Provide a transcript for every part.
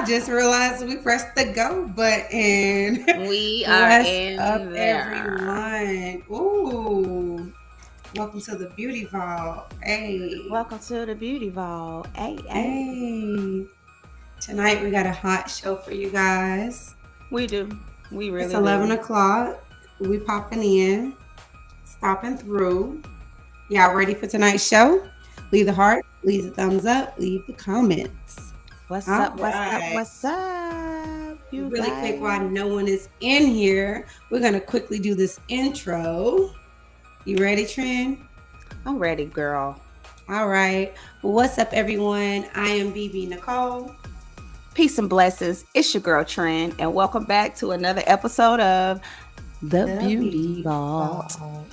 I just realized we pressed the go button. We are What's up, in there. everyone? Ooh, welcome to the Beauty Vault. Hey, Welcome to the Beauty Vault. Hey. hey. Tonight we got a hot show for you guys. We do. We It's really 11 do. o'clock. We popping in, stopping through. Y'all ready for tonight's show? Leave the heart, leave the thumbs up, leave the comments. What's All up? What's up? right. What's up, you Really quick, while guys? no one is in here, we're going to quickly do this intro. You ready, Trent? I'm ready, girl. All right. Well, what's up, everyone? I am BB Nicole. Peace and blessings. It's your girl Trend, and welcome back to another episode of The The Beauty Beauty Vault. Vault.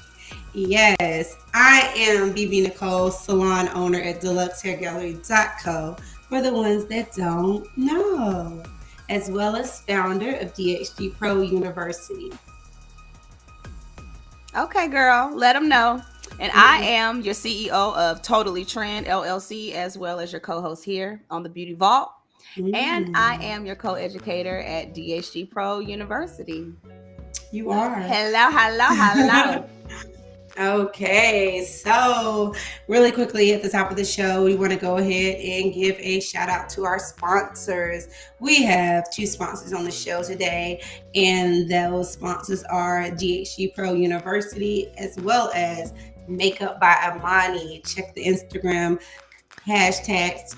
Yes, I am BB Nicole, salon owner at deluxehairgallery.co for the ones that don't know, as well as founder of DHG Pro University. Okay, girl, let them know. And I am your CEO of Totally Trend LLC, as well as your co-host here on the Beauty Vault. And I Mm, am your co-educator at DHG Pro University. you are. Hello, hello, hello. Okay, so really quickly at the top of the show, we want to go ahead and give a shout out to our sponsors. We have two sponsors on the show today, and those sponsors are DHG Pro University as well as Makeup by Amani. Check the Instagram hashtags,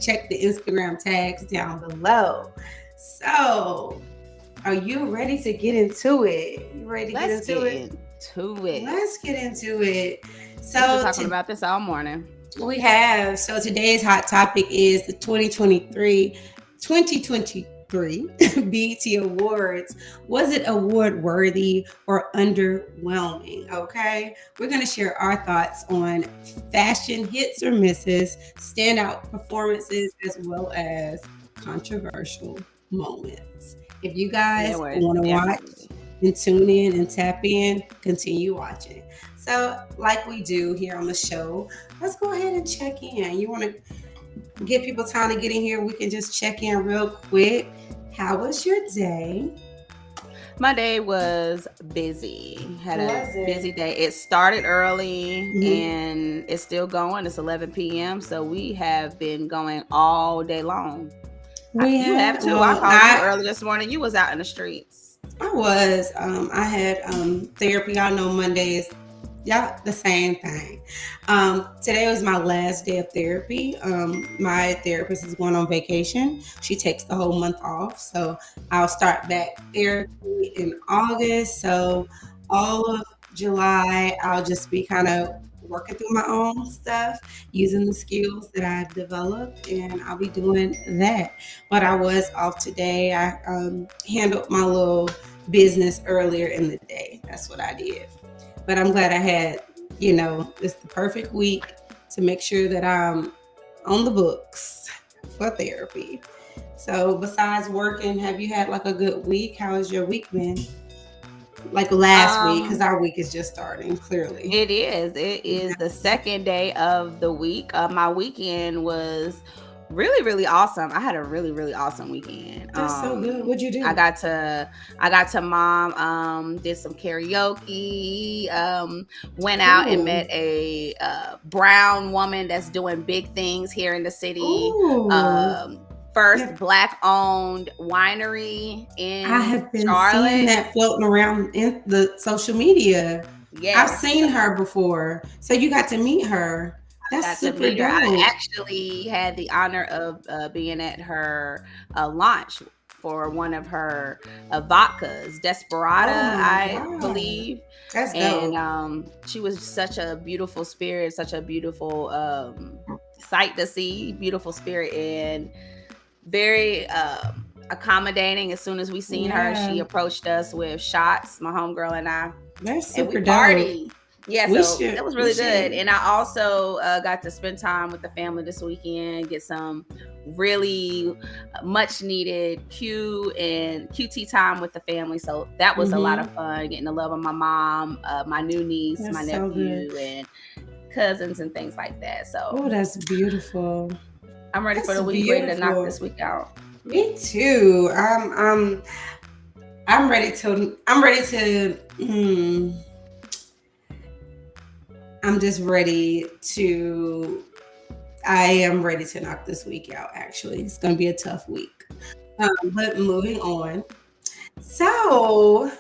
check the Instagram tags down below. So, are you ready to get into it? You ready to get Let's into get it? into it. Let's get into it. We've been So talking about this all morning. we have. So today's hot topic is the 2023 BET Awards. Was it award worthy or underwhelming? Okay. We're going to share our thoughts on fashion hits or misses, standout performances, as well as controversial moments. If you guys want to watch and tune in and tap in, continue watching. So, like we do here on the show, let's go ahead and check in. You want to give people time to get in here? We can just check in real quick. How was your day? My day was busy. Had Was a it? busy day. It started early Mhm. and it's still going. It's 11 p.m. So we have been going all day long. You have too. I called you early this morning. You was out in the streets. I was. I had therapy. I know Mondays. Yeah, the same thing. Today was my last day of therapy. My therapist is going on vacation. She takes the whole month off. So I'll start back therapy in August. So all of July, I'll just be kind of working through my own stuff, using the skills that I've developed, and I'll be doing that. But I was off today. I handled my little business earlier in the day. That's what I did. But I'm glad I had, it's the perfect week to make sure that I'm on the books for therapy. So besides working, have you had like a good week? How has your week been? Like last week, because Um, our week is just starting, clearly. it is. It is the second day of the week. My weekend was really, really awesome. I had a really, really awesome weekend. That's so good. What'd you do? I got to mom, did some karaoke, went out and met a brown woman that's doing big things here in the city. Ooh. First black owned winery in I have been Charlotte. seeing that floating around in the social media. Yes. I've seen her before. So you got to meet her. That's super dope. I actually had the honor of being at her launch for one of her vodkas, Desperada, I believe. That's dope. And she was such a beautiful spirit, such a beautiful sight to see, beautiful spirit, and very accommodating. As soon as we seen her, she approached us with shots, my homegirl and I. That's super and we partied. dope. Yeah, so that was really good. And I also got to spend time with the family this weekend, get some really much needed QT time with the family. So that was a lot of fun, getting the love of my mom, my new niece, my nephew, and cousins and things like that. So that's beautiful. I'm ready for the week, ready to knock this week out. Me too. I'm ready to. I'm ready to. I'm just ready to. I am ready to knock this week out. Actually, it's going to be a tough week. But moving on. So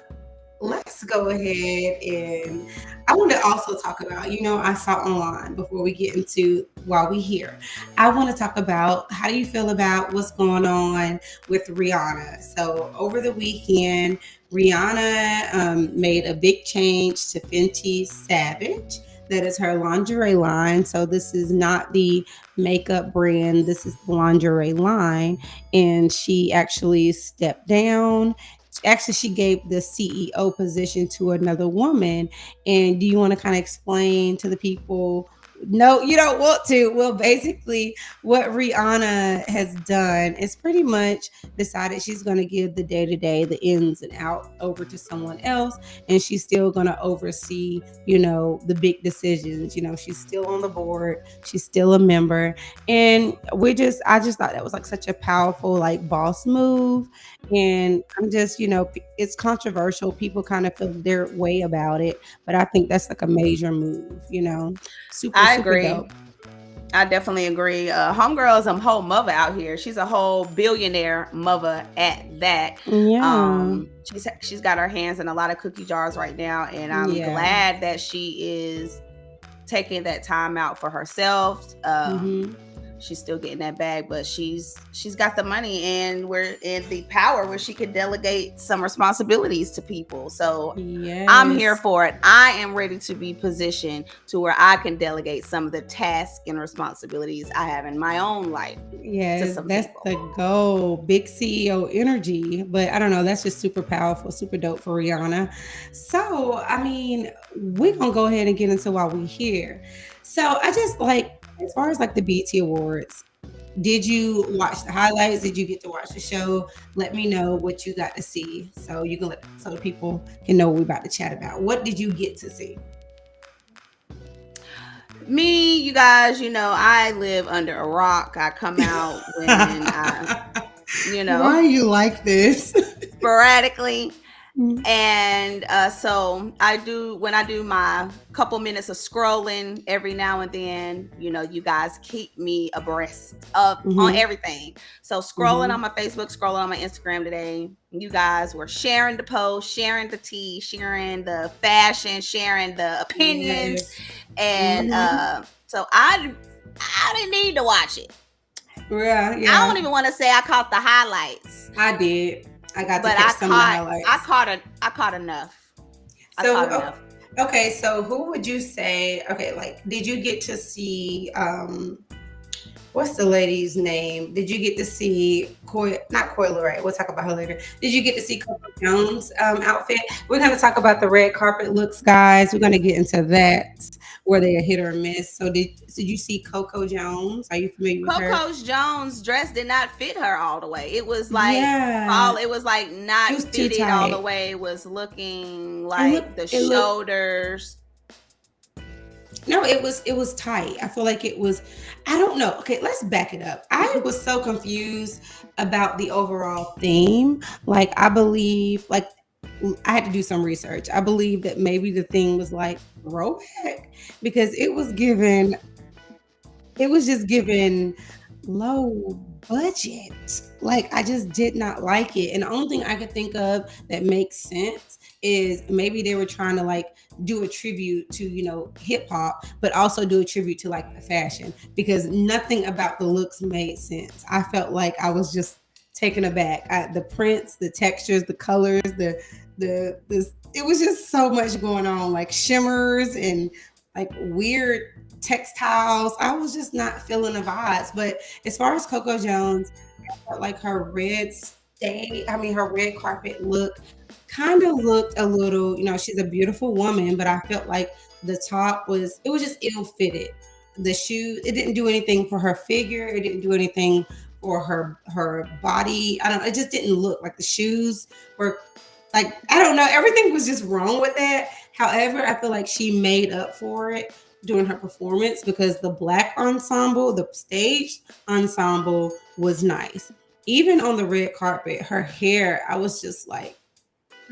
let's go ahead and I want to also talk about, I saw online before we get into while we here. I want to talk about how do you feel about what's going on with Rihanna. So over the weekend, Rihanna made a big change to Fenty Savage. That is her lingerie line. So this is not the makeup brand. This is the lingerie line. And she actually stepped down. Actually, she gave the CEO position to another woman. And do you want to kind of explain to the people? No, you don't want to. Well, basically, what Rihanna has done is pretty much decided she's going to give the day to day, the ins and out over to someone else. And she's still going to oversee, the big decisions. She's still on the board, she's still a member. And I just thought that was like such a powerful, like, boss move. And I'm just, it's controversial. People kind of feel their way about it, but I think that's like a major move, super, I super agree. dope. I definitely agree. Homegirl is a whole mother out here. She's a whole billionaire mother at that. Yeah. She's got her hands in a lot of cookie jars right now, and I'm Yeah. glad that she is taking that time out for herself. Mm-hmm. She's still getting that bag, but she's got the money and we're in the power where she can delegate some responsibilities to people. So I'm here Yes. for it. I am ready to be positioned to where I can delegate some of the tasks and responsibilities I have in my own life to Yes, some that's people. the goal. Big CEO energy. But I don't know, that's just super powerful, super dope for Rihanna. So, I mean, we're gonna go ahead and get into why we here. So I just like as far as like the BT Awards, did you watch the highlights? Did you get to watch the show? Let me know what you got to see. So you can so the people can know what we're about to chat about. What did you get to see? Me, you guys, I live under a rock. I come out when Why are you like this? sporadically. And so I do, when I do my couple minutes of scrolling every now and then, you guys keep me abreast of on Mm-hmm. everything. So scrolling on Mm-hmm. my Facebook, scrolling on my Instagram today, you guys were sharing the post, sharing the tea, sharing the fashion, sharing the opinions. Yes. And Mm-hmm. so I didn't need to watch it. Yeah, I don't yeah. even want to say I caught the highlights, I did. I got to but catch some of the highlights. I caught enough. I So, caught enough. okay, so who would you say? Okay, like, did you get to see? What's the lady's name? Did you get to see Coy? Not Coy Leray. We'll talk about her later. Did you get to see Coco Jones' outfit? We're going to talk about the red carpet looks, guys. We're going to get into that, where they are hit or miss. So, did you see Coco Jones? Are you familiar with her? Coco Jones' dress did not fit her all the way. It was like Yeah, it was like it not was too fitted all the tight. way. It was looking It looked. like the It looked. shoulders. No, it was tight. I feel like it was. I don't know. Okay, let's back it up. I was so confused about the overall theme. Like, I believe, like, I had to do some research. I believe that maybe the thing was like throwback because it was just given low budget. Like, I just did not like it. And the only thing I could think of that makes sense is maybe they were trying to like do a tribute to, hip hop, but also do a tribute to like the fashion because nothing about the looks made sense. I felt like I was just taken aback. The prints, the textures, the colors, it was just so much going on, like shimmers and like weird textiles. I was just not feeling the vibes. But as far as Coco Jones, I felt like her red carpet look kind of looked a little, she's a beautiful woman, but I felt like the top it was just ill fitted. The shoe, it didn't do anything for her figure. It didn't do anything for her body. I don't know. It just didn't look like the shoes were like, I don't know. Everything was just wrong with that. However, I feel like she made up for it during her performance because the black ensemble, the stage ensemble was nice. Even on the red carpet, her hair, I was just like,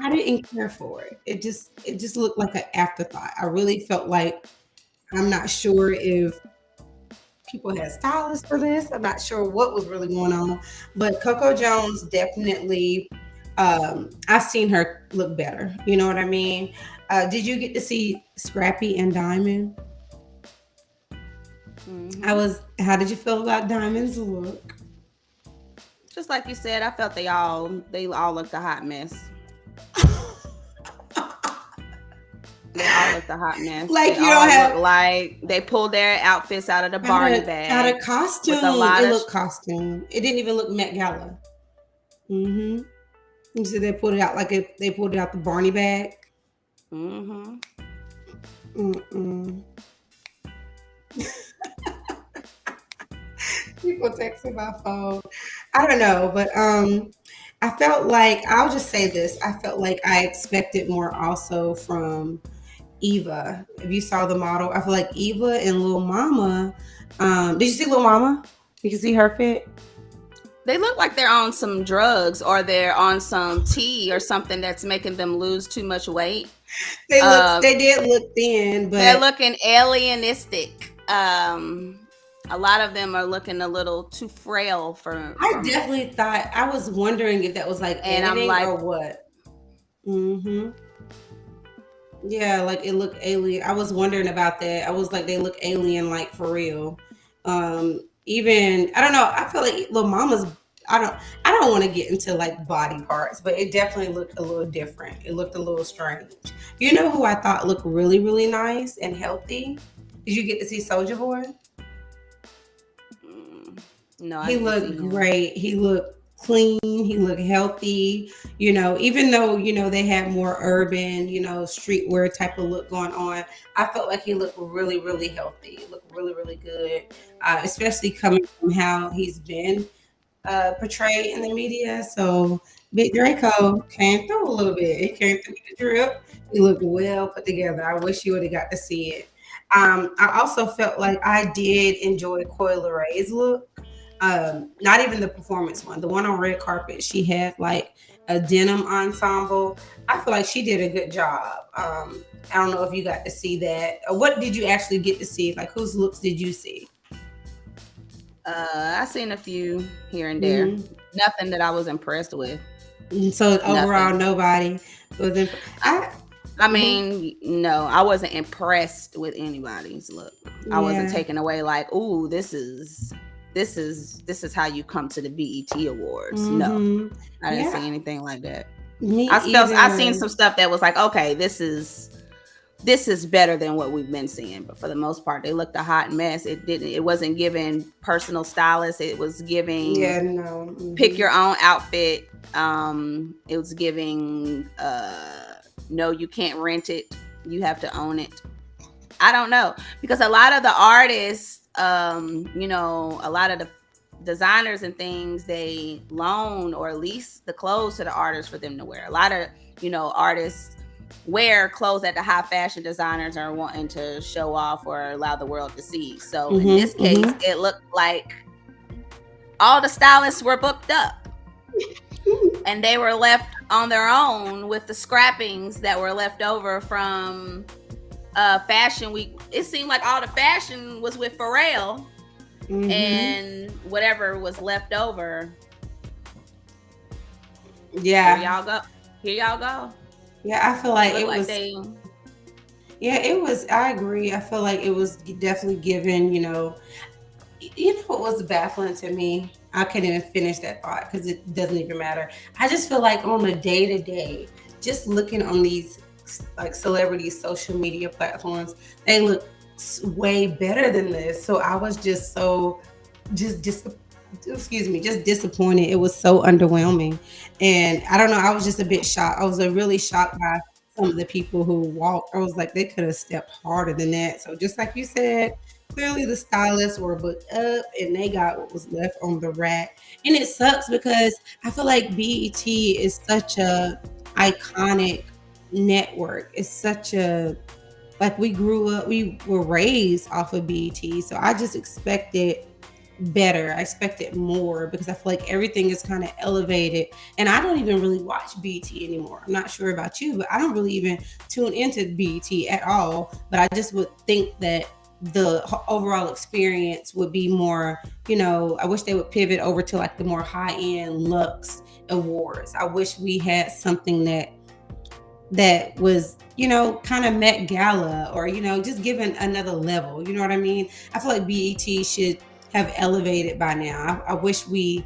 I didn't care for it. It just looked like an afterthought. I really felt like I'm not sure if people had stylists for this. I'm not sure what was really going on, but Coco Jones definitely. I've seen her look better. You know what I mean? Did you get to see Scrappy and Diamond? I Hmm. was. How did you feel about Diamond's look? Just like you said, I felt they all looked a hot mess. They all looked a hot mess. They Like you don't all looked have like they pulled their outfits out of the out Barney of out bag of with a costume. lot It of. looked costume. It didn't even look Met Gala. Mm-hmm. You see, they pulled it out like they pulled it out the Barney bag. Mm-hmm. Mm-mm. People texting my phone. I don't know, but I felt like I'll just say this. I felt like I expected more also from Eva. If you saw the model, I feel like Eva and Lil Mama. Did you see Lil Mama? You can see her fit. They look like they're on some drugs or they're on some tea or something that's making them lose too much weight. Uh, They did look thin, they're but looking alienistic. A lot of them are looking a little too frail I from, definitely thought I was wondering if that was like and I'm editing like, or what. Hmm. Yeah, like it looked alien. I was wondering about that. I was like, they look alien, like for real. Even I don't know. I feel like Lil Mama's. I don't. I don't want to get into like body parts, but it definitely looked a little different. It looked a little strange. You know who I thought looked really, really nice and healthy? Did you get to see Soldier Boy? mm, no, I He didn't see looked him. great. He looked clean. He looked healthy. Even though, they had more urban, streetwear type of look going on, I felt like he looked really, really healthy. He looked really, really good, especially coming from how he's been portrayed in the media. So Big Draco came through a little bit. He came through with the drip. He looked well put together. I wish you would have got to see it. I also felt like I did enjoy Coi Lereigh's look. Not even the performance one, the one on red carpet. She had like a denim ensemble. I feel like she did a good job. I don't know if you got to see that. What did you actually get to see? Like, whose looks did you see? I seen a few here and there. Hmm. Nothing that I was impressed with. So overall, Nothing. nobody was. I, I I mhm. mean, no, I wasn't impressed with anybody's look. I wasn't Yeah. taken away like, "Ooh, this is how you come to the BET Awards." No, Hmm. I didn't see Yeah. anything like that. Me I seen either. some stuff that was like, "Okay, this is better than what we've been seeing." But for the most part, they looked a hot mess. It wasn't giving personal stylist. It was giving Yeah. No. pick Hmm. your own outfit. It was giving no, you can't rent it. You have to own it. I don't know, because a lot of the artists, a lot of the designers and things, they loan or lease the clothes to the artists for them to wear. A lot of artists wear clothes that the high fashion designers are wanting to show off or allow the world to see. So in Hmm. this case, Hmm. it looked like all the stylists were booked up and they were left on their own with the scrappings that were left over from fashion week. It seemed like all the fashion was with Pharrell, Hmm. and whatever was left over, here Yeah. y'all go. Here y'all go. Yeah. I feel It like looked it like was. they. Yeah, it was. I agree. I feel like it was definitely given. What was baffling to me? I can't even finish that thought because it doesn't even matter. I just feel like on a day to day, just looking on these like celebrity social media platforms, they look way better than this. So I was just so just dis- excuse me, just disappointed. It was so underwhelming, and I don't know. I was just a bit shocked. I was really shocked by some of the people who walked. I was like, they could have stepped harder than that. So just like you said, clearly the stylists were booked up and they got what was left on the rack. And it sucks because I feel like BET is such a iconic network. It's such a like we grew up, we were raised off of BET. So I just expected better. I expected more because I feel like everything is kind of elevated. And I don't even really watch BET anymore. I'm not sure about you, but I don't really even tune into BET at all. But I just would think that the overall experience would be more, I wish they would pivot over to like the more high end Lux awards. I wish we had something that was, kind of Met Gala or, just given another level. You know what I mean? I feel like BET should have elevated by now. I wish I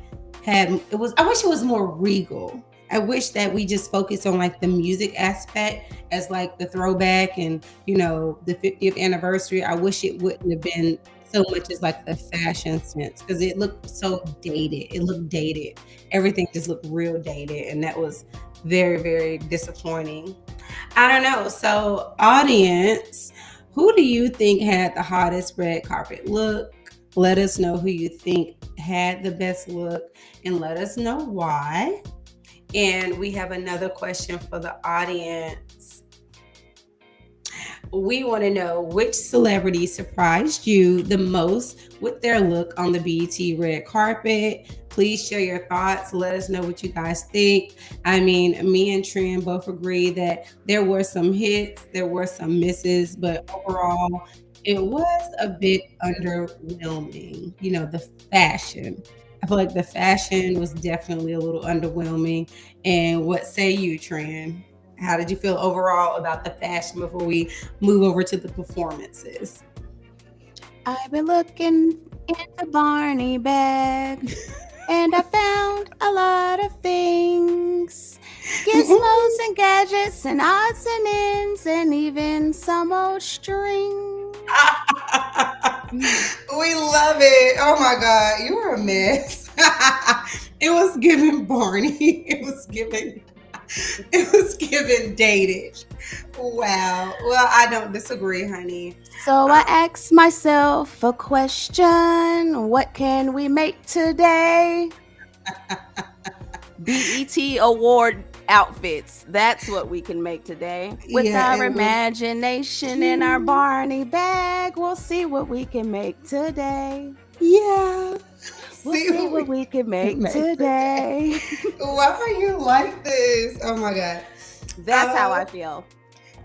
wish it was more regal. I wish that we just focused on like the music aspect as like the throwback and, the 50th anniversary. I wish it wouldn't have been so much as like the fashion sense because it looked so dated. It looked dated. Everything just looked real dated. And that was very, very disappointing. I don't know. So, audience, who do you think had the hottest red carpet look? Let us know who you think had the best look and let us know why. And we have another question for the audience. We want to know which celebrity surprised you the most with their look on the BET red carpet. Please share your thoughts. Let us know what you guys think. I mean, me and Trin both agree that there were some hits, there were some misses, but overall, it was a bit underwhelming. The fashion. I feel like the fashion was definitely a little underwhelming. And what say you, Trin? How did you feel overall about the fashion before we move over to the performances? I've been looking in the Barney bag and I found a lot of things. Gizmos and gadgets and odds and ends and even some old string. We love it. Oh my God, you were a mess. It was giving Barney. It was given dated. Wow. Well, I don't disagree, honey. So I asked myself a question. What can we make today? BET award outfits. That's what we can make today. With our imagination in our Barney bag, we'll see what we can make today. Yeah. We'll see what we can make today. Why are you like this? Oh my God. That's how I feel.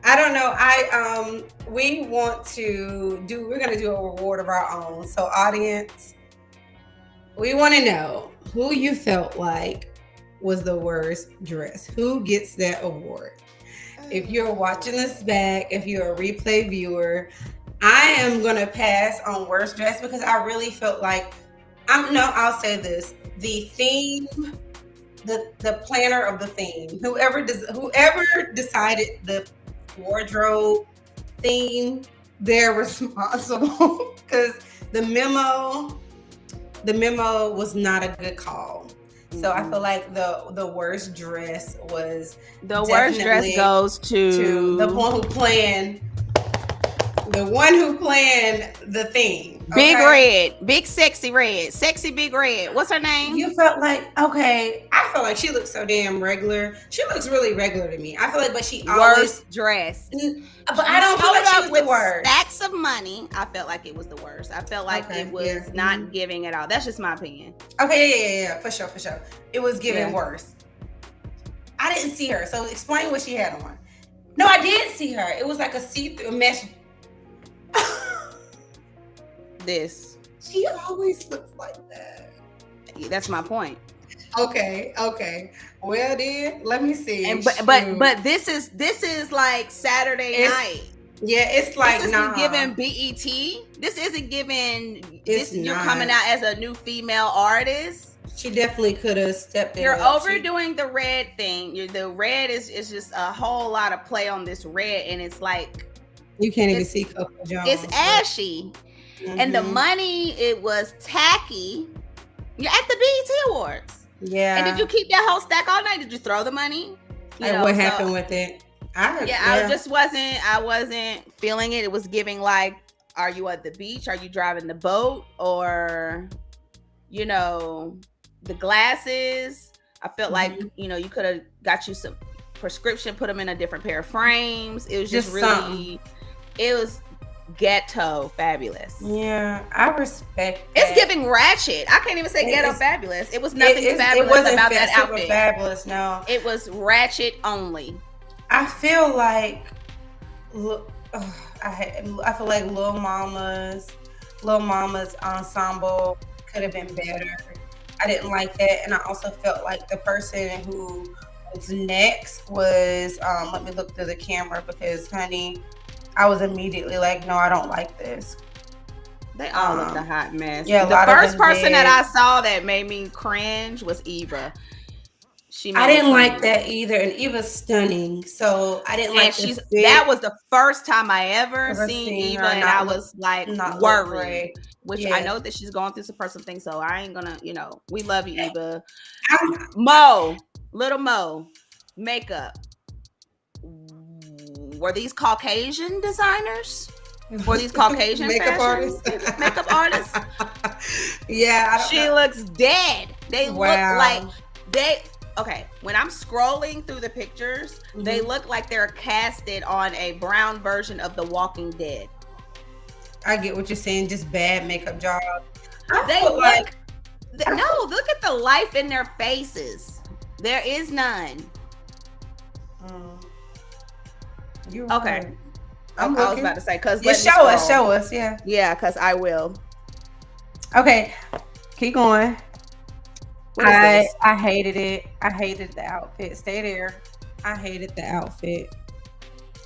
I don't know. We're gonna do a reward of our own. So audience, we want to know who you felt like was the worst dress. Who gets that award? If you're watching this back, if you're a replay viewer, I am gonna pass on worst dress because I really felt like I'll say this. The theme, the planner of the theme, whoever decided the wardrobe theme, they're responsible because the memo was not a good call. So I feel like the worst dress was goes to the one who planned the theme. Big Red, big sexy red, sexy big red. What's her name? You felt like, okay, I felt like she looks so damn regular. She looks really regular to me. I feel like, but she worst dress. But I don't feel like she was the worst. Stacks of money. I felt like it was the worst. I felt like it was not giving at all. That's just my opinion. Okay, yeah, for sure. It was giving worse. I didn't see her, so explain what she had on. No, I did see her. It was like a see-through mesh. This. She always looks like that. That's my point. Okay. Well then, let me see. And but this is like Saturday night. Yeah, it's like this isn't giving BET. This isn't giving. You're coming out as a new female artist. She definitely could have stepped in. You're overdoing the red thing. The red is just a whole lot of play on this red, and it's like you can't even see Coco Jones. It's ashy. And the money, it was tacky. You're at the BET Awards. Yeah. And did you keep that whole stack all night? Did you throw the money? What happened with it? I wasn't feeling it. It was giving like, are you at the beach? Are you driving the boat? Or, the glasses. I felt like, you could have got you some prescription, put them in a different pair of frames. It was just really, it was ghetto fabulous. Yeah, I respect It's that. giving ratchet. I can't even say ghetto fabulous. It was nothing fabulous wasn't about that super outfit. fabulous, no. It was ratchet only. I feel like, I feel like Lil Mama's ensemble could have been better. I didn't like that, and I also felt like the person who was next was. Let me look through the camera because, honey, I was immediately like, no, I don't like this. They all looked a hot mess. Yeah, the first person that I saw that made me cringe was Eva. I didn't like that either, and Eva's stunning, so I didn't like the fit. That was the first time I ever seen Eva, and I was like worried. Which I know that she's going through some personal things, so I ain't gonna, we love you, Eva. Little Mo, makeup. Were these Caucasian designers? Were these Caucasian makeup artists? Yeah, she looks dead. They look like okay, when I'm scrolling through the pictures, they look like they're casted on a brown version of The Walking Dead. I get what you're saying, just bad makeup job. They look look at the life in their faces. There is none. You're okay. Right. I was about to say, because show us, yeah. Yeah, because I will. Okay, keep going. I hated it. I hated the outfit. Stay there. I hated the outfit.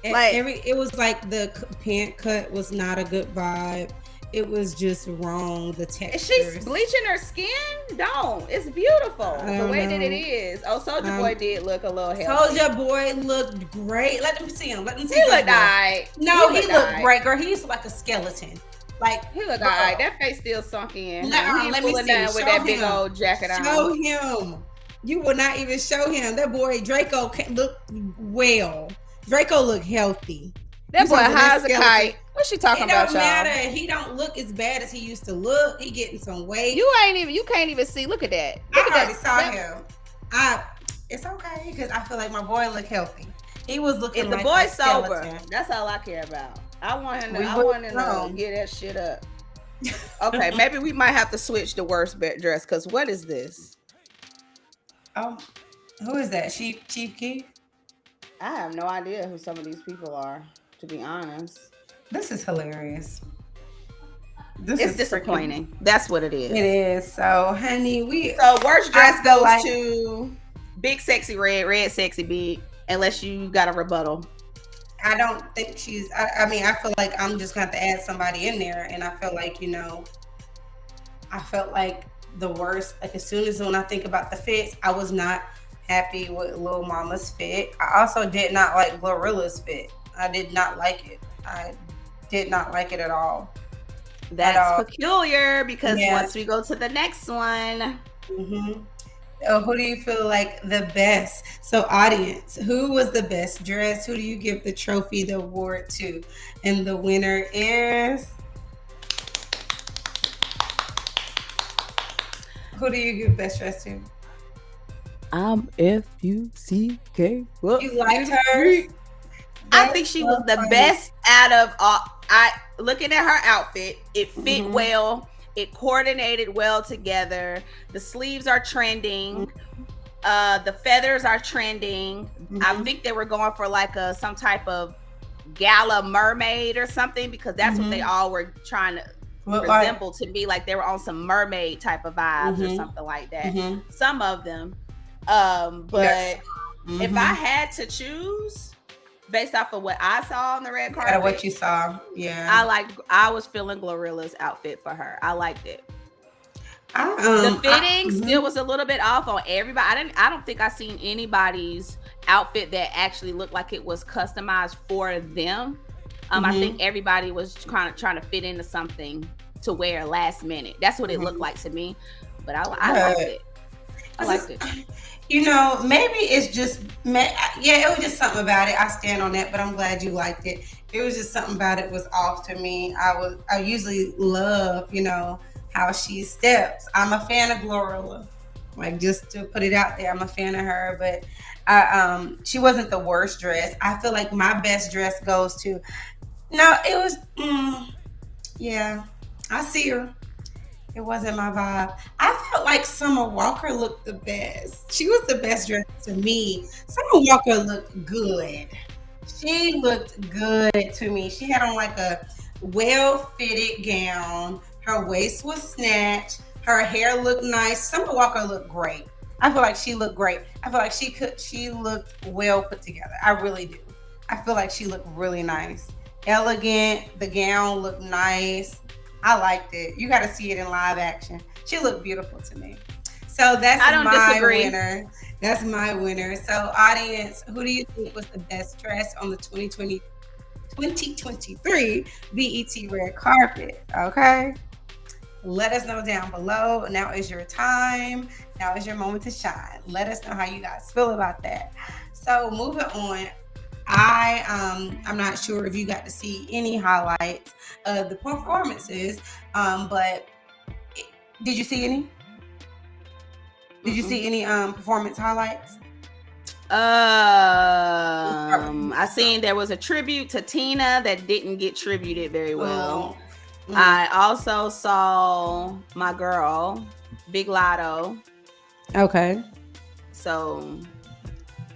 It was like the pant cut was not a good vibe. It was just wrong. The texture. Is she bleaching her skin? Don't. It's beautiful the way that it is. Oh, Soulja Boy did look a little healthy. Soulja Boy looked great. Let them see him. He looked alright. No, he looked great, girl. He's like a skeleton. Like he looked alright. That face still sunk in. Let me see. Down with that big old jacket on. Show him. You will not even show him. That boy Draco looked well. Draco looked healthy. That boy high as a kite. What's she talking about, y'all? It don't matter. He don't look as bad as he used to look. He getting some weight. You can't even see. Look at that. I already saw him. It's okay because I feel like my boy look healthy. He was looking like the boy sober. That's all I care about. I want him to get that shit up. Okay, maybe we might have to switch the worst dress because what is this? Oh, who is that? Chief Keef? I have no idea who some of these people are, to be honest. This is hilarious. It's disappointing. That's what it is. It is. So, honey, worst dress goes to Big Sexy Red Sexy Big, unless you got a rebuttal. I don't think she's. I mean, I feel like I'm just going to have to add somebody in there, and I feel like I felt like the worst. Like as soon as when I think about the fits, I was not happy with Lil Mama's fit. I also did not like Glorilla's fit. I did not like it. I did not like it at all. That's peculiar because once we go to the next one. Who do you feel like the best? So audience, who was the best dress? Who do you give the trophy, the award to? And the winner is... Who do you give best dress to? I'm F-U-C-K. You liked her? I think she was the best out of all. Looking at her outfit, it fit well. It coordinated well together. The sleeves are trending. The feathers are trending. I think they were going for like some type of gala mermaid or something because that's what they all were trying to resemble to be. Like they were on some mermaid type of vibes or something like that. Some of them. But if I had to choose based off of what I saw on the red carpet, what you saw, I was feeling Glorilla's outfit for her. I liked it. The fitting still was a little bit off on everybody. I don't think I seen anybody's outfit that actually looked like it was customized for them. I think everybody was trying to fit into something to wear last minute. That's what it looked like to me. But I liked it. I liked it. Maybe it's just, it was just something about it. I stand on that, but I'm glad you liked it. It was just something about it was off to me. I usually love, how she steps. I'm a fan of Glorilla. Like just to put it out there, I'm a fan of her, but she wasn't the worst dress. I feel like my best dress goes to, No, it was. Yeah, I see her. It wasn't my vibe. I felt like Summer Walker looked the best. She was the best dressed to me. Summer Walker looked good. She looked good to me. She had on like a well fitted gown. Her waist was snatched. Her hair looked nice. Summer Walker looked great. I feel like she looked great. I feel like she looked well put together. I really do. I feel like she looked really nice. Elegant. The gown looked nice. I liked it. You got to see it in live action. She looked beautiful to me. So that's I don't my disagree. winner. That's my winner. So, audience, who do you think was the best dress on the 2023 BET red carpet? Okay. Let us know down below. Now is your time. Now is your moment to shine. Let us know how you guys feel about that. So, moving on. I'm not sure if you got to see any highlights of the performances, but did you see any? Did you see any performance highlights? I seen there was a tribute to Tina that didn't get tributed very well. I also saw my girl, Big Lotto. Okay. So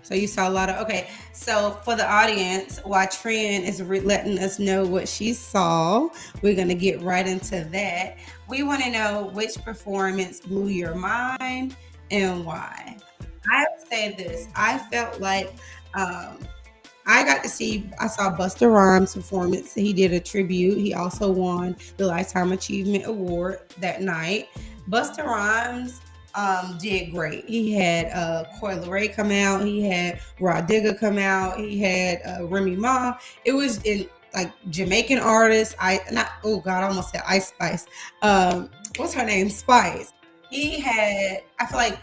you saw a lot of, okay. So for the audience, while Trin is letting us know what she saw, we're going to get right into that. We want to know which performance blew your mind and why. I would say this. I felt like I saw Busta Rhymes' performance. He did a tribute. He also won the Lifetime Achievement Award that night. Busta Rhymes did great. He had Coi Leray come out. He had Rod Digger come out. He had Remy Ma. It was in like Jamaican artists. I almost said Ice Spice. What's her name? Spice. I feel like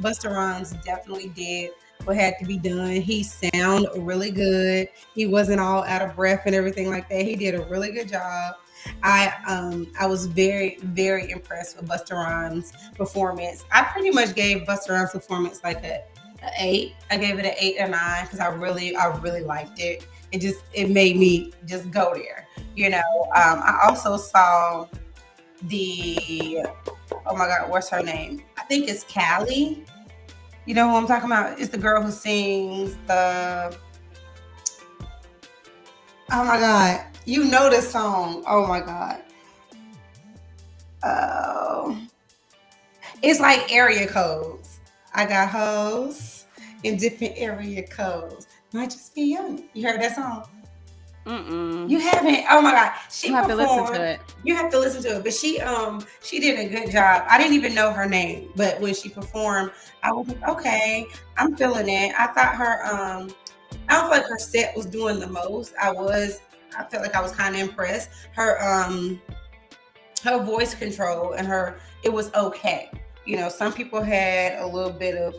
Busta Rhymes definitely did what had to be done. He sounded really good. He wasn't all out of breath and everything like that. He did a really good job. I was very, very impressed with Busta Rhymes' performance. I pretty much gave Busta Rhymes' performance like a 8. I gave it an 8 or 9 because I really liked it. It made me just go there. I also saw oh my God, what's her name? I think it's Callie. You know who I'm talking about? It's the girl who sings the. Oh my God. You know this song. Oh my God. Oh. It's like area codes. I got hoes in different area codes. Might just be young. You heard that song? You haven't? Oh my God. You have to listen to it. You have to listen to it. But she did a good job. I didn't even know her name, but when she performed, I was like, okay, I'm feeling it. I thought I don't feel like her set was doing the most. I felt like I was kind of impressed. Her voice control and it was okay. Some people had a little bit of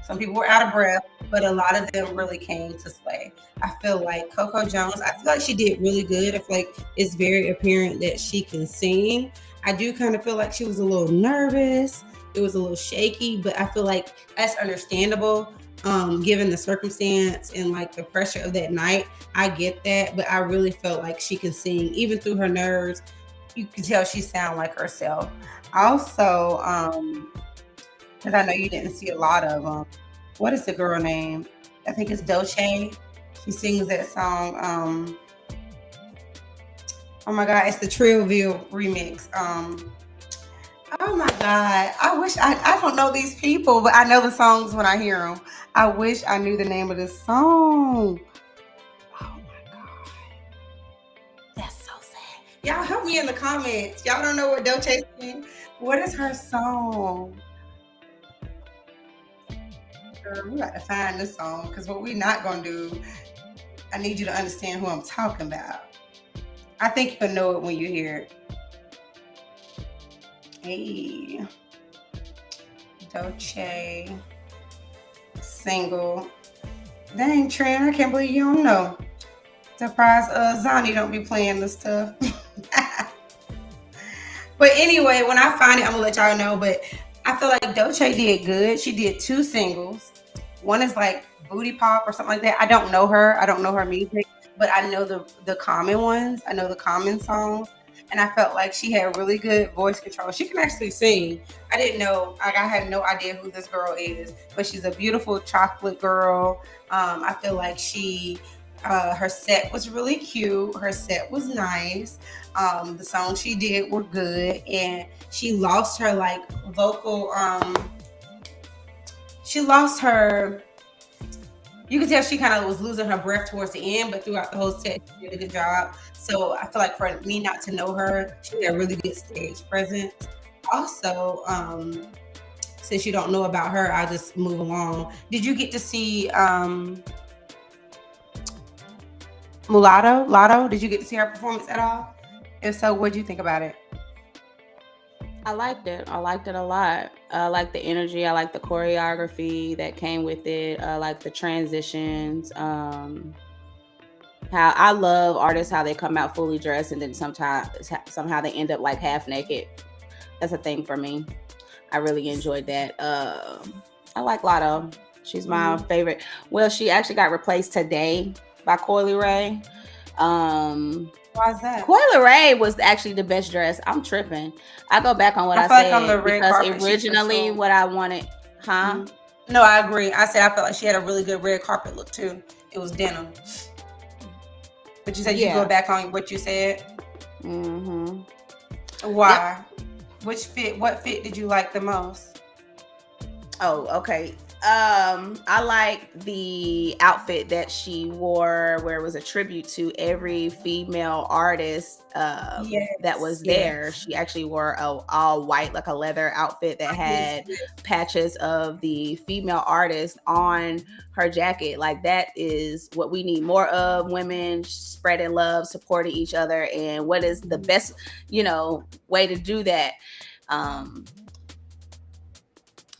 some people were out of breath, but a lot of them really came to slay. I feel like Coco Jones, I feel like she did really good. I feel like it's very apparent that she can sing. I do kind of feel like she was a little nervous. It was a little shaky, but I feel like that's understandable. Given the circumstance and like the pressure of that night, I get that, but I really felt like she can sing even through her nerves. You can tell she sounds like herself. Also, because I know you didn't see a lot of them. What is the girl name? I think it's Dolce. She sings that song. Oh my God, it's the Trillville remix. Oh my God, I don't know these people, but I know the songs when I hear them. I wish I knew the name of this song. Oh my God, that's so sad. Y'all help me in the comments. Y'all don't know what Dolce sings? What is her song? Girl, we got to find this song because what we're not gonna do. I need you to understand who I'm talking about. I think you'll know it when you hear it. Hey, Dolce single. Dang, Trent, I can't believe you don't know. Surprise, Zani don't be playing this stuff. But anyway, when I find it, I'm gonna let y'all know. But I feel like Dolce did good. She did 2 singles. One is like Booty Pop or something like that. I don't know her. I don't know her music. but I know the common ones. I know the common songs. And I felt like she had really good voice control. She can actually sing. I didn't know, like I had no idea who this girl is, but she's a beautiful chocolate girl. I feel like her set was really cute. Her set was nice. The songs she did were good, and she lost her like vocal. She lost her. You could tell she kind of was losing her breath towards the end, but throughout the whole set, she did a good job. So I feel like for me not to know her, she had a really good stage presence. Also, since you don't know about her, I'll just move along. Did you get to see Mulatto? Lotto? Did you get to see her performance at all? If so, what did you think about it? I liked it. I liked it a lot. I like the energy. I like the choreography that came with it. I like the transitions. How I love artists how they come out fully dressed and then sometimes somehow they end up like half naked. That's a thing for me. I really enjoyed that. I like Lotto. She's my favorite. Well, she actually got replaced today by Coily Ray. Why is that? Coily Ray was actually the best dressed. I'm tripping. I go back on what I feel like on said the red because carpet, she's for originally sure. what I wanted, huh? No, I agree. I said I felt like she had a really good red carpet look too. It was denim. But you said you go Yeah. back on what you said. Mm-hmm. Why? Which fit? What fit did you like the most? Oh, okay. I like the outfit that she wore, where it was a tribute to every female artist that was there. Yes. She actually wore a all white, like a leather outfit that had patches of the female artist on her jacket. Like that is what we need more of: women spreading love, supporting each other. And what is the best, way to do that?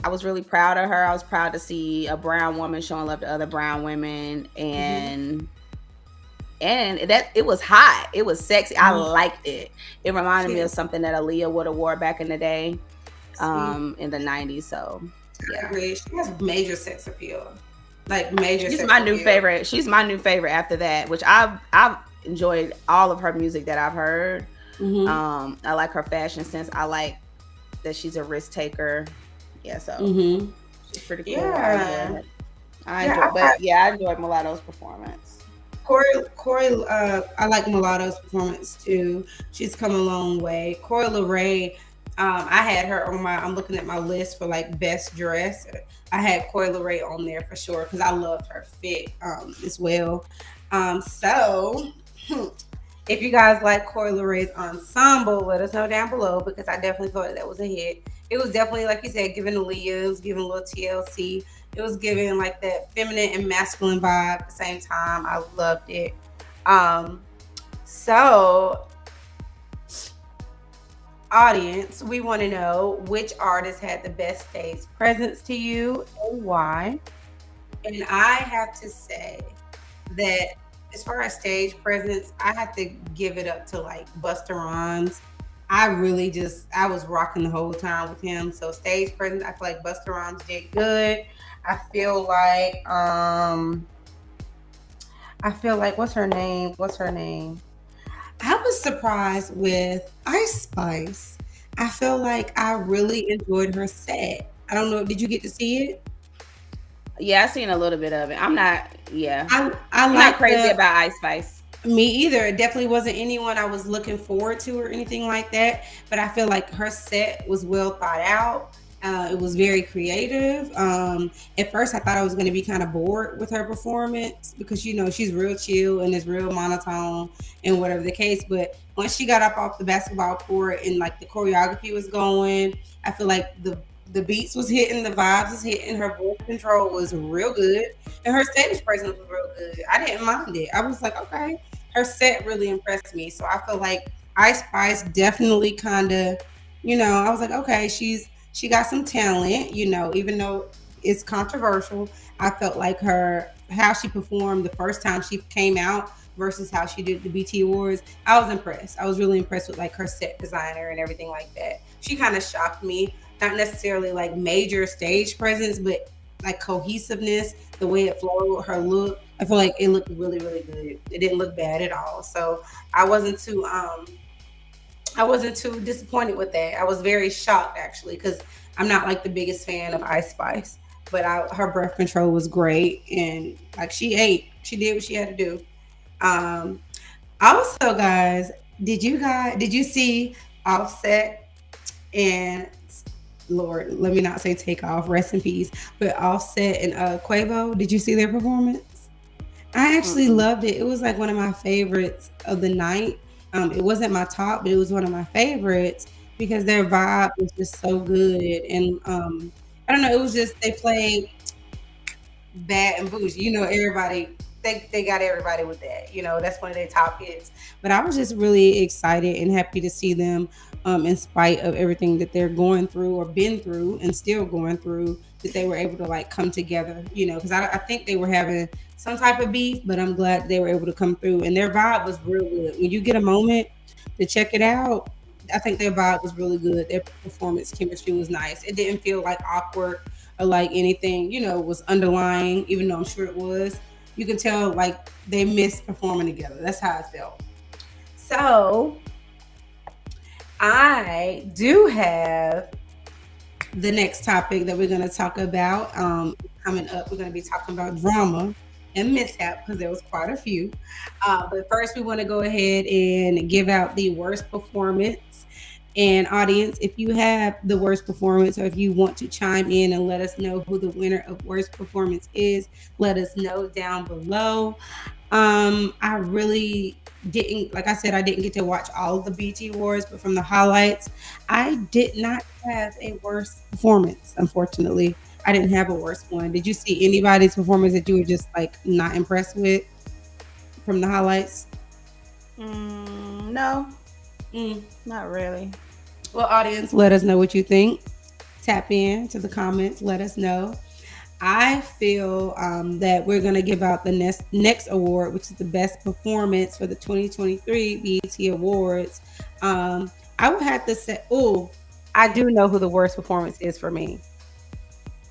I was really proud of her. I was proud to see a brown woman showing love to other brown women, and that it was hot. It was sexy. I liked it. It reminded me of something that Aaliyah would have wore back in the day, in the 90s. So yeah, I agree. She has major sex appeal. Like major. She's my new favorite. She's my new favorite after that, which I've enjoyed all of her music that I've heard. I like her fashion sense. I like that she's a risk taker. Yeah, so she's pretty cool. Yeah. I enjoyed Mulatto's performance. Corey, I like Mulatto's performance too. She's come a long way. Coily Ray, I had her on I'm looking at my list for like best dress. I had Coily Ray on there for sure because I loved her fit as well. So if you guys like Coily Ray's ensemble, let us know down below because I definitely thought that was a hit. It was definitely, like you said, giving Aaliyah, it was giving a little TLC. It was giving like that feminine and masculine vibe at the same time. I loved it. So, audience, we want to know which artist had the best stage presence to you and why. And I have to say that as far as stage presence, I have to give it up to like Busta Rhymes. I was rocking the whole time with him. So stage presence, I feel like Busta Rhymes did good. I feel like what's her name? I was surprised with Ice Spice. I feel like I really enjoyed her set. I don't know. Did you get to see it? Yeah, I seen a little bit of it. I'm not. Yeah, I'm not crazy about Ice Spice. Me either. It definitely wasn't anyone I was looking forward to or anything like that. But I feel like her set was well thought out. It was very creative. At first, I thought I was going to be kind of bored with her performance because she's real chill and is real monotone and whatever the case. But once she got up off the basketball court and like the choreography was going, I feel like the beats was hitting, the vibes was hitting, her voice control was real good, and her stage presence was real good. I didn't mind it. I was like, okay, her set really impressed me. So I feel like Ice Spice definitely kind of, I was like, okay, she got some talent, even though it's controversial. I felt like how she performed the first time she came out versus how she did the BT Awards. I was impressed. I was really impressed with like her set designer and everything like that. She kind of shocked me. Not necessarily like major stage presence, but like cohesiveness, the way it flowed, her look. I feel like it looked really, really good. It didn't look bad at all. So I wasn't too I wasn't too disappointed with that. I was very shocked actually because I'm not like the biggest fan of Ice Spice, but her birth control was great and like she ate, she did what she had to do. Um, Also, guys, did you see Offset and Lord, let me not say take off, rest in peace, but Offset and Quavo? Did you see their performance? I actually Mm-mm. loved it. It was like one of my favorites of the night. It wasn't my top, but it was one of my favorites because their vibe was just so good. And I don't know, it was just they played Bad and Bougie. You know, everybody they got everybody with that. You know, that's one of their top hits. But I was just really excited and happy to see them, in spite of everything that they're going through or been through and still going through, that they were able to like come together. You know, because I think they were having some type of beef, but I'm glad they were able to come through. And their vibe was real good. When you get a moment to check it out, I think their vibe was really good. Their performance chemistry was nice. It didn't feel like awkward or like anything, you know, was underlying, even though I'm sure it was. You can tell like they missed performing together. That's how I felt. So I do have the next topic that we're going to talk about. Coming up, we're going to be talking about drama and mishap because there was quite a few. But first, we want to go ahead and give out the worst performance. And audience, if you have the worst performance or if you want to chime in and let us know who the winner of worst performance is, let us know down below. I really didn't, like I said, I didn't get to watch all of the BT Awards, but from the highlights, I did not have a worst performance. Unfortunately, I didn't have a worst one. Did you see anybody's performance that you were just like not impressed with from the highlights? No, Mm. not really. Well, audience, let us know what you think. Tap in to the comments. Let us know. I feel that we're going to give out the next award, which is the best performance for the 2023 BET Awards. I would have to say, oh, I do know who the worst performance is for me.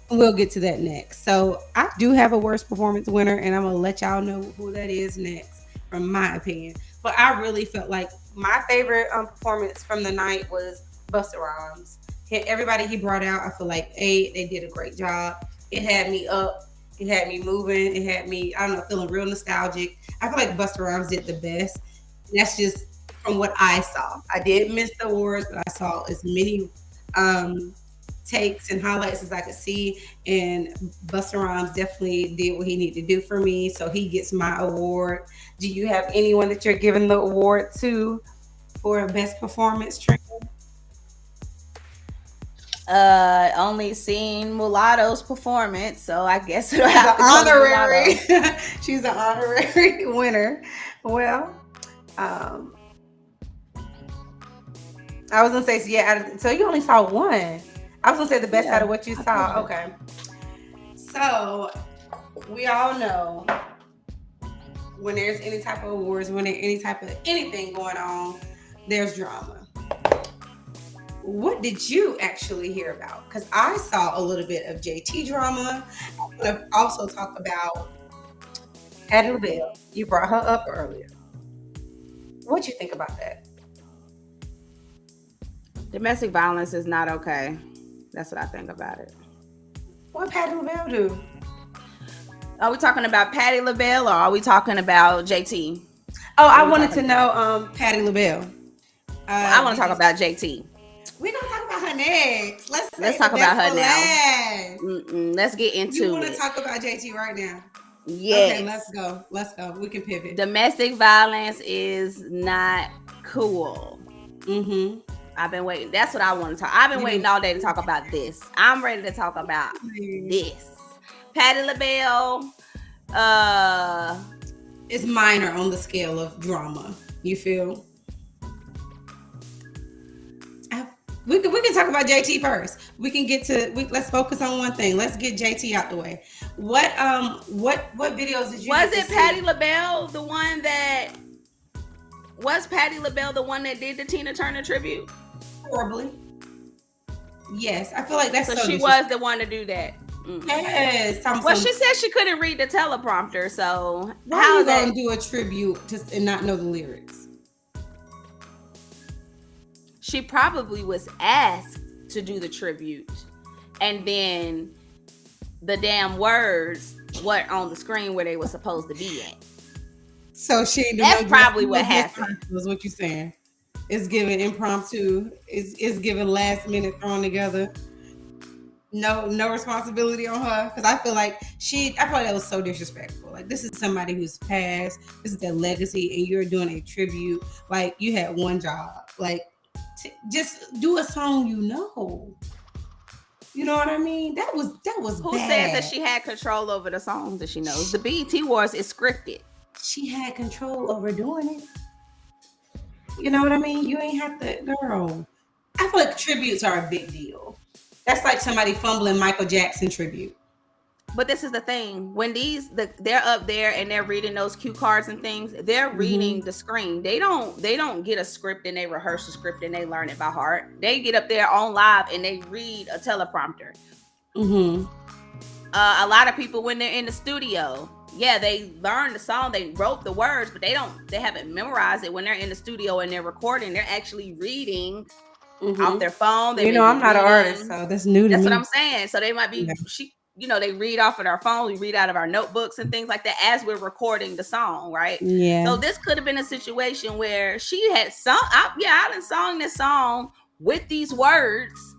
We'll get to that next. So I do have a worst performance winner, and I'm gonna let y'all know who that is next, from my opinion. But I really felt like my favorite performance from the night was Busta Rhymes. Everybody he brought out, I feel like they did a great job. It had me up. It had me moving. It had me, I don't know, feeling real nostalgic. I feel like Busta Rhymes did the best. That's just from what I saw. I did miss the awards, but I saw as many um, takes and highlights as I could see. And Busta Rhymes definitely did what he needed to do for me. So he gets my award. Do you have anyone that you're giving the award to for best performance, Trina? Only seen Mulatto's performance, so I guess it'll She's an have to go to honorary. Mulatto. She's an honorary winner. Well, um, I was gonna say, so yeah. So you only saw one. I was gonna say the best out of what you saw. Okay. So we all know when there's any type of awards, when there's any type of anything going on, there's drama. What did you actually hear about? Because I saw a little bit of JT drama. I'm gonna also talk about Patti LaBelle. You brought her up earlier. What you think about that? Domestic violence is not okay. That's what I think about it. What Patti LaBelle do? Are we talking about Patti LaBelle or are we talking about JT? Oh, I wanted to know Patti LaBelle. I want to talk about JT. We're gonna talk about her next. Let's talk about her now. Let's get into it. You want to talk about JT right now? Yes. Okay, let's go. Let's go. We can pivot. Domestic violence is not cool. Mm-hmm. I've been waiting. That's what I want to talk. I've been waiting all day to talk about this. I'm ready to talk about this. Patti LaBelle. It's minor on the scale of drama. You feel? We can talk about JT first. We can get to. Let's focus on one thing. Let's get JT out the way. What videos did you? Was it Patti LaBelle the one that? Was Patti LaBelle the one that did the Tina Turner tribute? Horribly. Yes, I feel like that's so she was the one to do that. Yes. Well, she said she couldn't read the teleprompter, so Why are how you that gonna do a tribute and not know the lyrics? she probably was asked to do the tribute, and then the damn words weren't on the screen where they were supposed to be at. So she ain't do That's no probably what happened. is what you saying. It's giving impromptu. It's giving last minute thrown together. No responsibility on her, because I feel like I feel like that was so disrespectful. Like, this is somebody who's passed, this is their legacy, and you're doing a tribute. Like, you had one job, like, just do a song, you know what I mean. That was Who bad. says that she had control over the songs that she knows? The BET Wars is scripted. She had control over doing it. You know what I mean? You ain't have to, girl. I feel like tributes are a big deal. That's like somebody fumbling Michael Jackson tribute. But this is the thing: when they're up there and they're reading those cue cards and things, they're reading the screen. They don't get a script and they rehearse the script and they learn it by heart. They get up there on live and they read a teleprompter. A lot of people, when they're in the studio, yeah, they learn the song, they wrote the words, but they haven't memorized it. When they're in the studio and they're recording, they're actually reading off their phone. I'm not an artist, so that's new to me. That's what I'm saying. So they might be they read off of our phone, we read out of our notebooks and things like that as we're recording the song, right? Yeah. So this could have been a situation where she had I done sung this song with these words,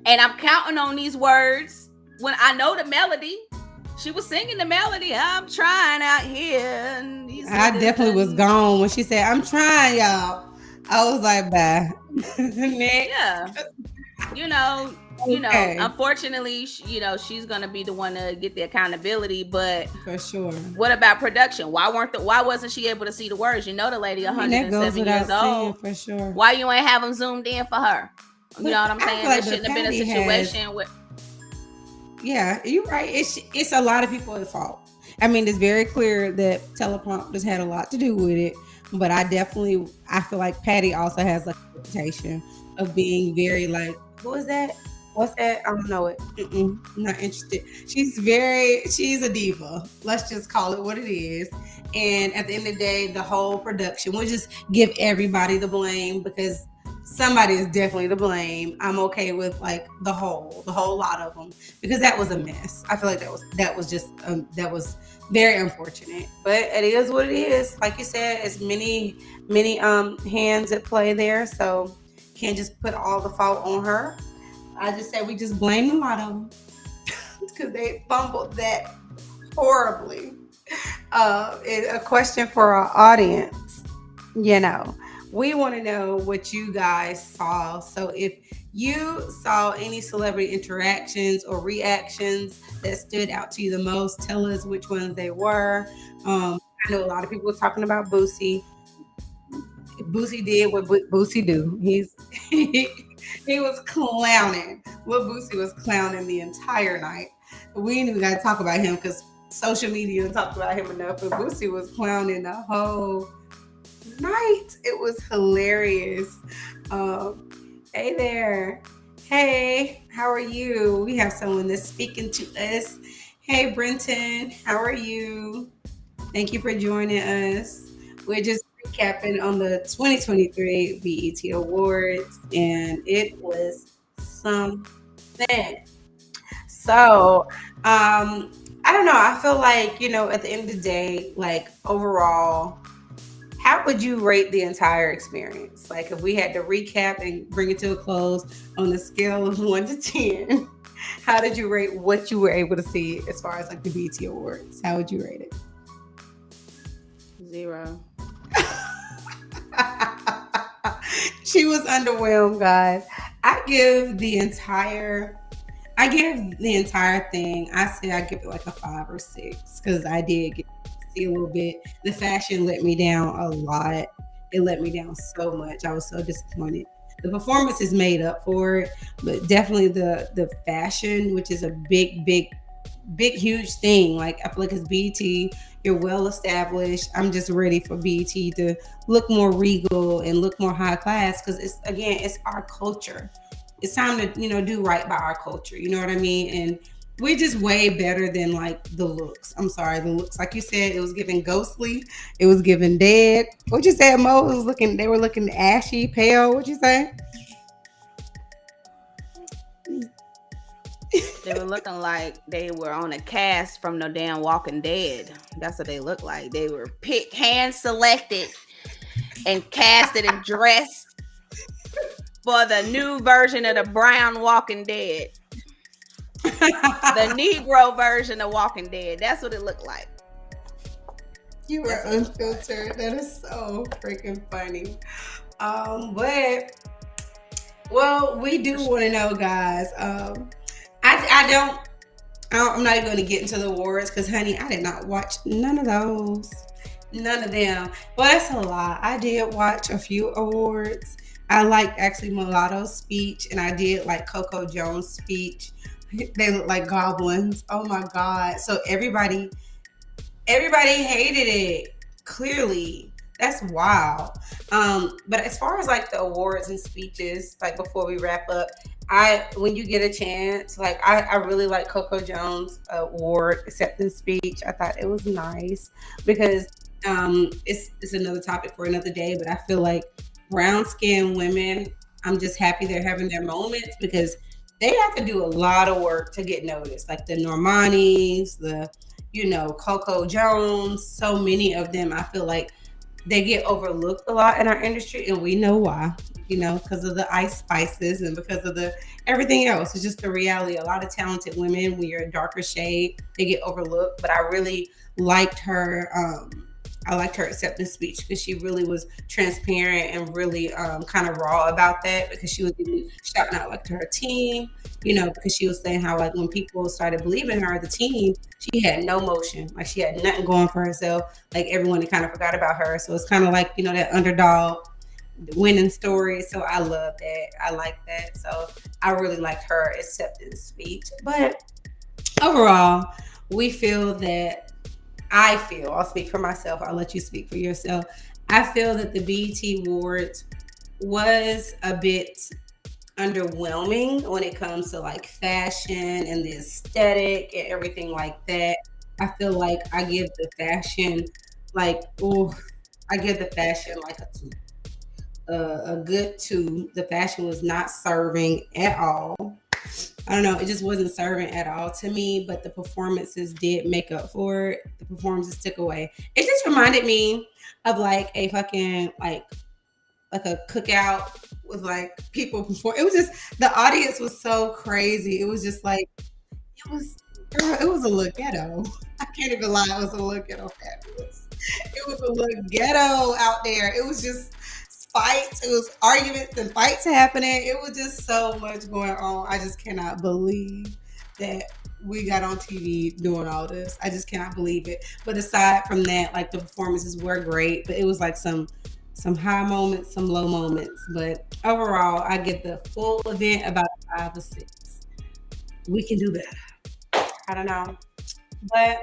and I'm counting on these words when I know the melody. She was singing the melody. I'm trying out here. I definitely was gone when she said, "I'm trying, y'all." I was like, bye. Yeah. Unfortunately, she's gonna be the one to get the accountability. But for sure, what about production? Why wasn't she able to see the words? The lady 107 years old. For sure. Why you ain't have them zoomed in for her? You know what I'm saying? Like there shouldn't have been a situation where. Yeah, you're right. It's a lot of people at fault. I mean, it's very clear that teleprompters had a lot to do with it. But I feel like Patty also has a reputation of being very like, who is that? What's that? I don't know it. Not interested. She's a diva. Let's just call it what it is. And at the end of the day, the whole production, we'll just give everybody the blame, because somebody is definitely to blame. I'm okay with like the whole lot of them, because that was a mess. I feel like that was very unfortunate, but it is what it is. Like you said, it's many hands at play there, so can't just put all the fault on her. I just say we just blame a lot of them because they fumbled that horribly. A question for our audience, we want to know what you guys saw. So if you saw any celebrity interactions or reactions that stood out to you the most, tell us which ones they were. I know a lot of people were talking about Boosie. Boosie did what Boosie do. He was clowning. What Boosie was clowning the entire night. We ain't even got to talk about him because social media talked about him enough, but Boosie was clowning the whole night. It was hilarious. Hey there. Hey, how are you? We have someone that's speaking to us. Hey, Brenton, how are you? Thank you for joining us. We're just recapping on the 2023 BET Awards, and it was something. So, I don't know. I feel like, at the end of the day, like overall, how would you rate the entire experience? Like if we had to recap and bring it to a close on a scale of 1 to 10, how did you rate what you were able to see as far as like the BET Awards? How would you rate it? 0. She was underwhelmed, guys. I give the entire thing, I say I give it like a 5 or 6, because I did get to see a little bit. The fashion let me down a lot. It let me down so much. I was so disappointed. The performance is made up for it, but definitely the fashion, which is a big, huge thing. Like I feel like it's BET. You're well established. I'm just ready for BET to look more regal and look more high class, because it's our culture. It's time to do right by our culture. You know what I mean? And We just way better than like the looks. I'm sorry, the looks. Like you said, it was giving ghostly. It was giving dead. What you said, Mo? It was looking. They were looking ashy, pale. What you say? They were looking like they were on a cast from no damn Walking Dead. That's what they looked like. They were picked, hand selected, and casted and dressed for the new version of the Brown Walking Dead. The Negro version of Walking Dead. That's what it looked like. You were unfiltered. That is so freaking funny. But well, we do want to know, guys. I'm not even going to get into the awards because, honey, I did not watch none of those. None of them. Well, that's a lie. I did watch a few awards. I liked actually Mulatto's speech, and I did like Coco Jones' speech. They look like goblins. Oh my God. So everybody hated it. Clearly. That's wild. But as far as like the awards and speeches, like before we wrap up, when you get a chance, like I really like Coco Jones' award acceptance speech. I thought it was nice because it's another topic for another day. But I feel like brown skinned women, I'm just happy they're having their moments because they have to do a lot of work to get noticed. Like the Normanis, Coco Jones, so many of them. I feel like they get overlooked a lot in our industry, and we know why. Because of the ice spices and because of the everything else. It's just the reality. A lot of talented women, when you're a darker shade, they get overlooked. But I really liked her. I liked her acceptance speech because she really was transparent and really kind of raw about that because she was shouting out like to her team, because she was saying how like when people started believing her, the team, she had no motion. Like she had nothing going for herself. Like everyone kind of forgot about her. So it's kind of like, that underdog winning story. So I love that. I like that. So I really liked her acceptance speech. But overall, we feel that I'll speak for myself. I'll let you speak for yourself. I feel that the BET Awards was a bit underwhelming when it comes to like fashion and the aesthetic and everything like that. I feel like I give the fashion like, I give the fashion like a good 2. The fashion was not serving at all. I don't know. It just wasn't serving at all to me, but the performances did make up for it. The performances took away. It just reminded me of like a fucking like a cookout with like people perform. It was just the audience was so crazy. It was just like it was a little ghetto. I can't even lie. It was a little ghetto fabulous. It was a little ghetto out there. It was just fights. It was arguments and fights happening. It was just so much going on. I just cannot believe that we got on TV doing all this. I just cannot believe it. But aside from that, like the performances were great, but it was like some high moments, some low moments. But overall, I get the full event about 5 or 6. We can do better. I don't know. But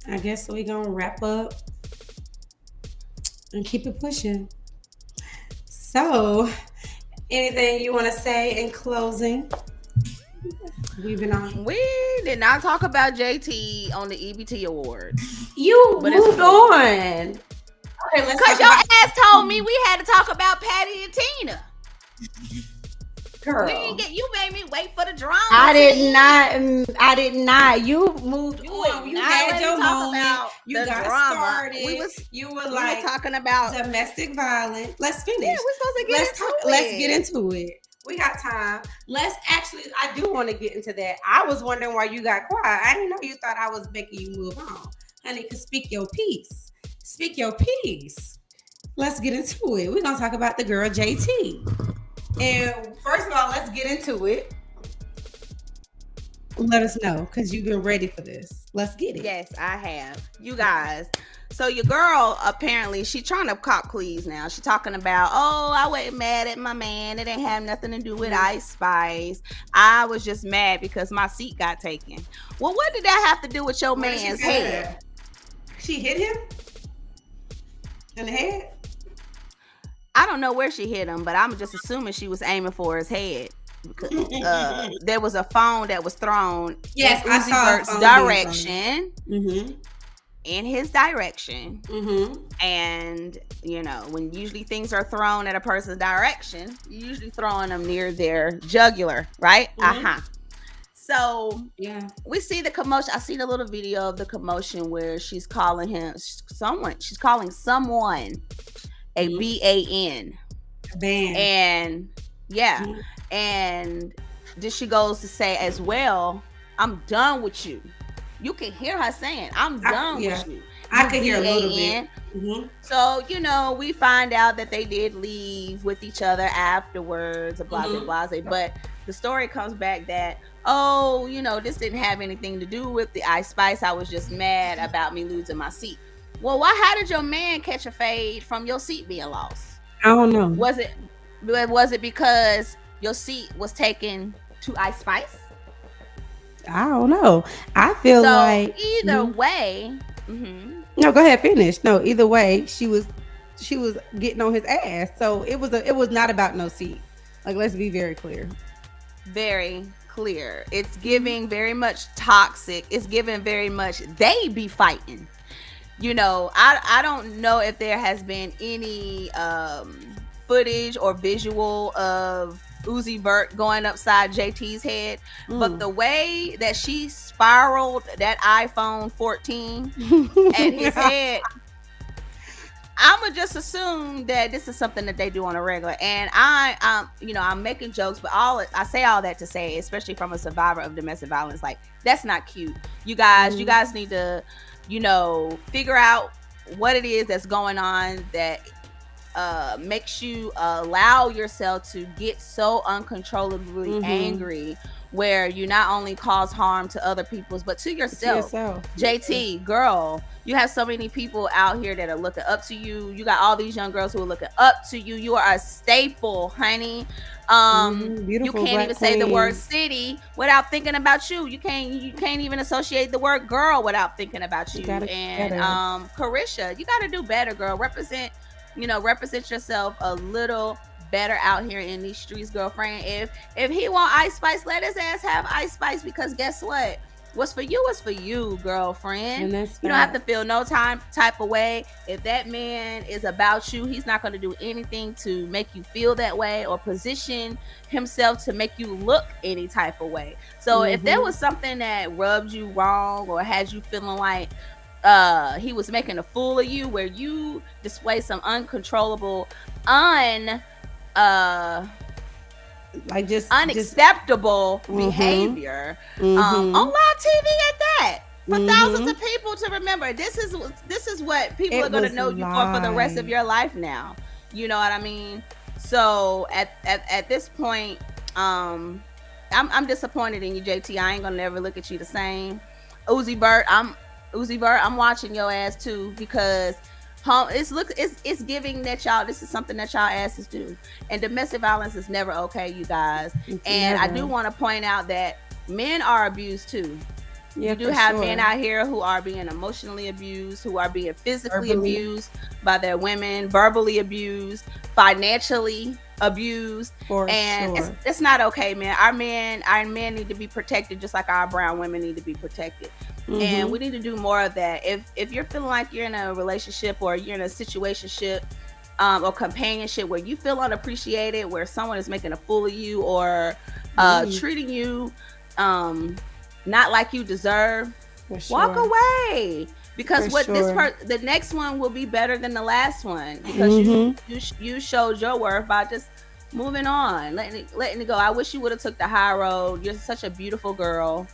I guess we're going to wrap up and keep it pushing. So, anything you want to say in closing? We did not talk about JT on the EBT Awards. You moved on. Okay, because your ass told me we had to talk about Patty and Tina. Girl, you made me wait for the drama. I did not. You moved on. You had your moment. You got started. You were like talking about domestic violence. Let's finish. Yeah, we're supposed to get into it. Let's get into it. We got time. I do want to get into that. I was wondering why you got quiet. I didn't know you thought I was making you move on. Honey, because speak your piece. Speak your piece. Let's get into it. We're going to talk about the girl JT. And first of all, let's get into it. Let us know, because you've been ready for this. Let's get it. Yes, I have. You guys. So your girl, apparently, she trying to cop please now. She talking about, I wasn't mad at my man. It didn't have nothing to do with Ice Spice. I was just mad because my seat got taken. Well, what did that have to do with your man's head? She hit him in the head? I don't know where she hit him, but I'm just assuming she was aiming for his head. there was a phone that was thrown Yes, in I Uzi saw a Vert's phone being thrown. direction. Mm-hmm. In his direction. Mm-hmm. And when usually things are thrown at a person's direction, you're usually throwing them near their jugular, right? Mm-hmm. So Yeah. we see the commotion. I seen a little video of the commotion where she's calling she's calling someone a Mm-hmm. BAN. Ban. And yeah. Mm-hmm. And then she goes to say as well, I'm done with you. You can hear her saying, I'm done with you. I could hear a little bit. Mm-hmm. So, we find out that they did leave with each other afterwards, blah, Mm-hmm. blah, blah. But the story comes back that, oh, this didn't have anything to do with the Ice Spice. I was just mad about me losing my seat. Well, how did your man catch a fade from your seat being lost? I don't know. Was it because your seat was taken to Ice Spice? I don't know. I feel like either way. Mm-hmm. No, go ahead, finish. No, either way, she was getting on his ass. So it was not about no seat. Like, let's be very clear. Very clear. It's giving very much toxic. It's giving very much they be fighting. I don't know if there has been any footage or visual of Uzi Vert going upside JT's head, but the way that she spiraled that iPhone 14 at his head, I'ma just assume that this is something that they do on a regular. And I'm making jokes, but I say all that to say, especially from a survivor of domestic violence, like, that's not cute. You guys need to, figure out what it is that's going on that makes you allow yourself to get so uncontrollably angry, where you not only cause harm to other people's but to yourself. JT, girl, you have so many people out here that are looking up to you. You got all these young girls who are looking up to you. You are a staple, honey. You can't even say the word city without thinking about you. You can't even associate the word girl without thinking about you. And Carisha, you got to do better, girl. Represent yourself a little better out here in these streets, girlfriend. If he want Ice Spice, let his ass have Ice Spice, because guess what? What's for you is for you, girlfriend. You don't have to feel no type of way. If that man is about you, he's not going to do anything to make you feel that way or position himself to make you look any type of way. So if there was something that rubbed you wrong or had you feeling like he was making a fool of you, where you display some uncontrollable unacceptable behavior on live TV at that, for thousands of people to remember. This is what people are going to know you for the rest of your life now. You know what I mean? So at this point, I'm disappointed in you, JT. I ain't gonna never look at you the same. Uzi Vert, I'm watching your ass too, because it's giving that y'all, this is something that y'all asses do, and domestic violence is never okay, you guys. And I do want to point out that men are abused too. You do have men out here who are being emotionally abused, who are being physically abused by their women, verbally abused, financially abused, and it's not okay, man. Our men need to be protected, just like our brown women need to be protected. And we need to do more of that. If you're feeling like you're in a relationship or you're in a situationship or companionship where you feel unappreciated, where someone is making a fool of you or treating you not like you deserve, walk away, because the next one will be better than the last one, because you showed your worth by just moving on, letting it go. I wish you would have took the high road. You're such a beautiful girl.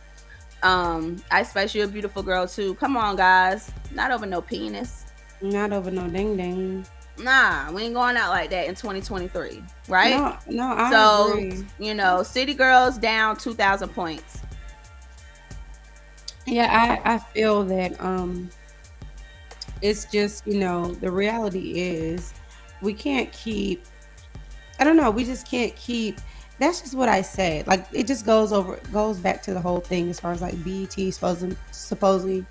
Ice Spice, you're a beautiful girl too. Come on, guys, not over no penis, not over no ding ding. Nah, we ain't going out like that in 2023, right? No, I agree. City girls down 2,000 points. Yeah, I feel that it's just, the reality is we can't keep, I don't know, we just can't keep, that's just what I said. Like, it just goes back to the whole thing as far as like BET supposedly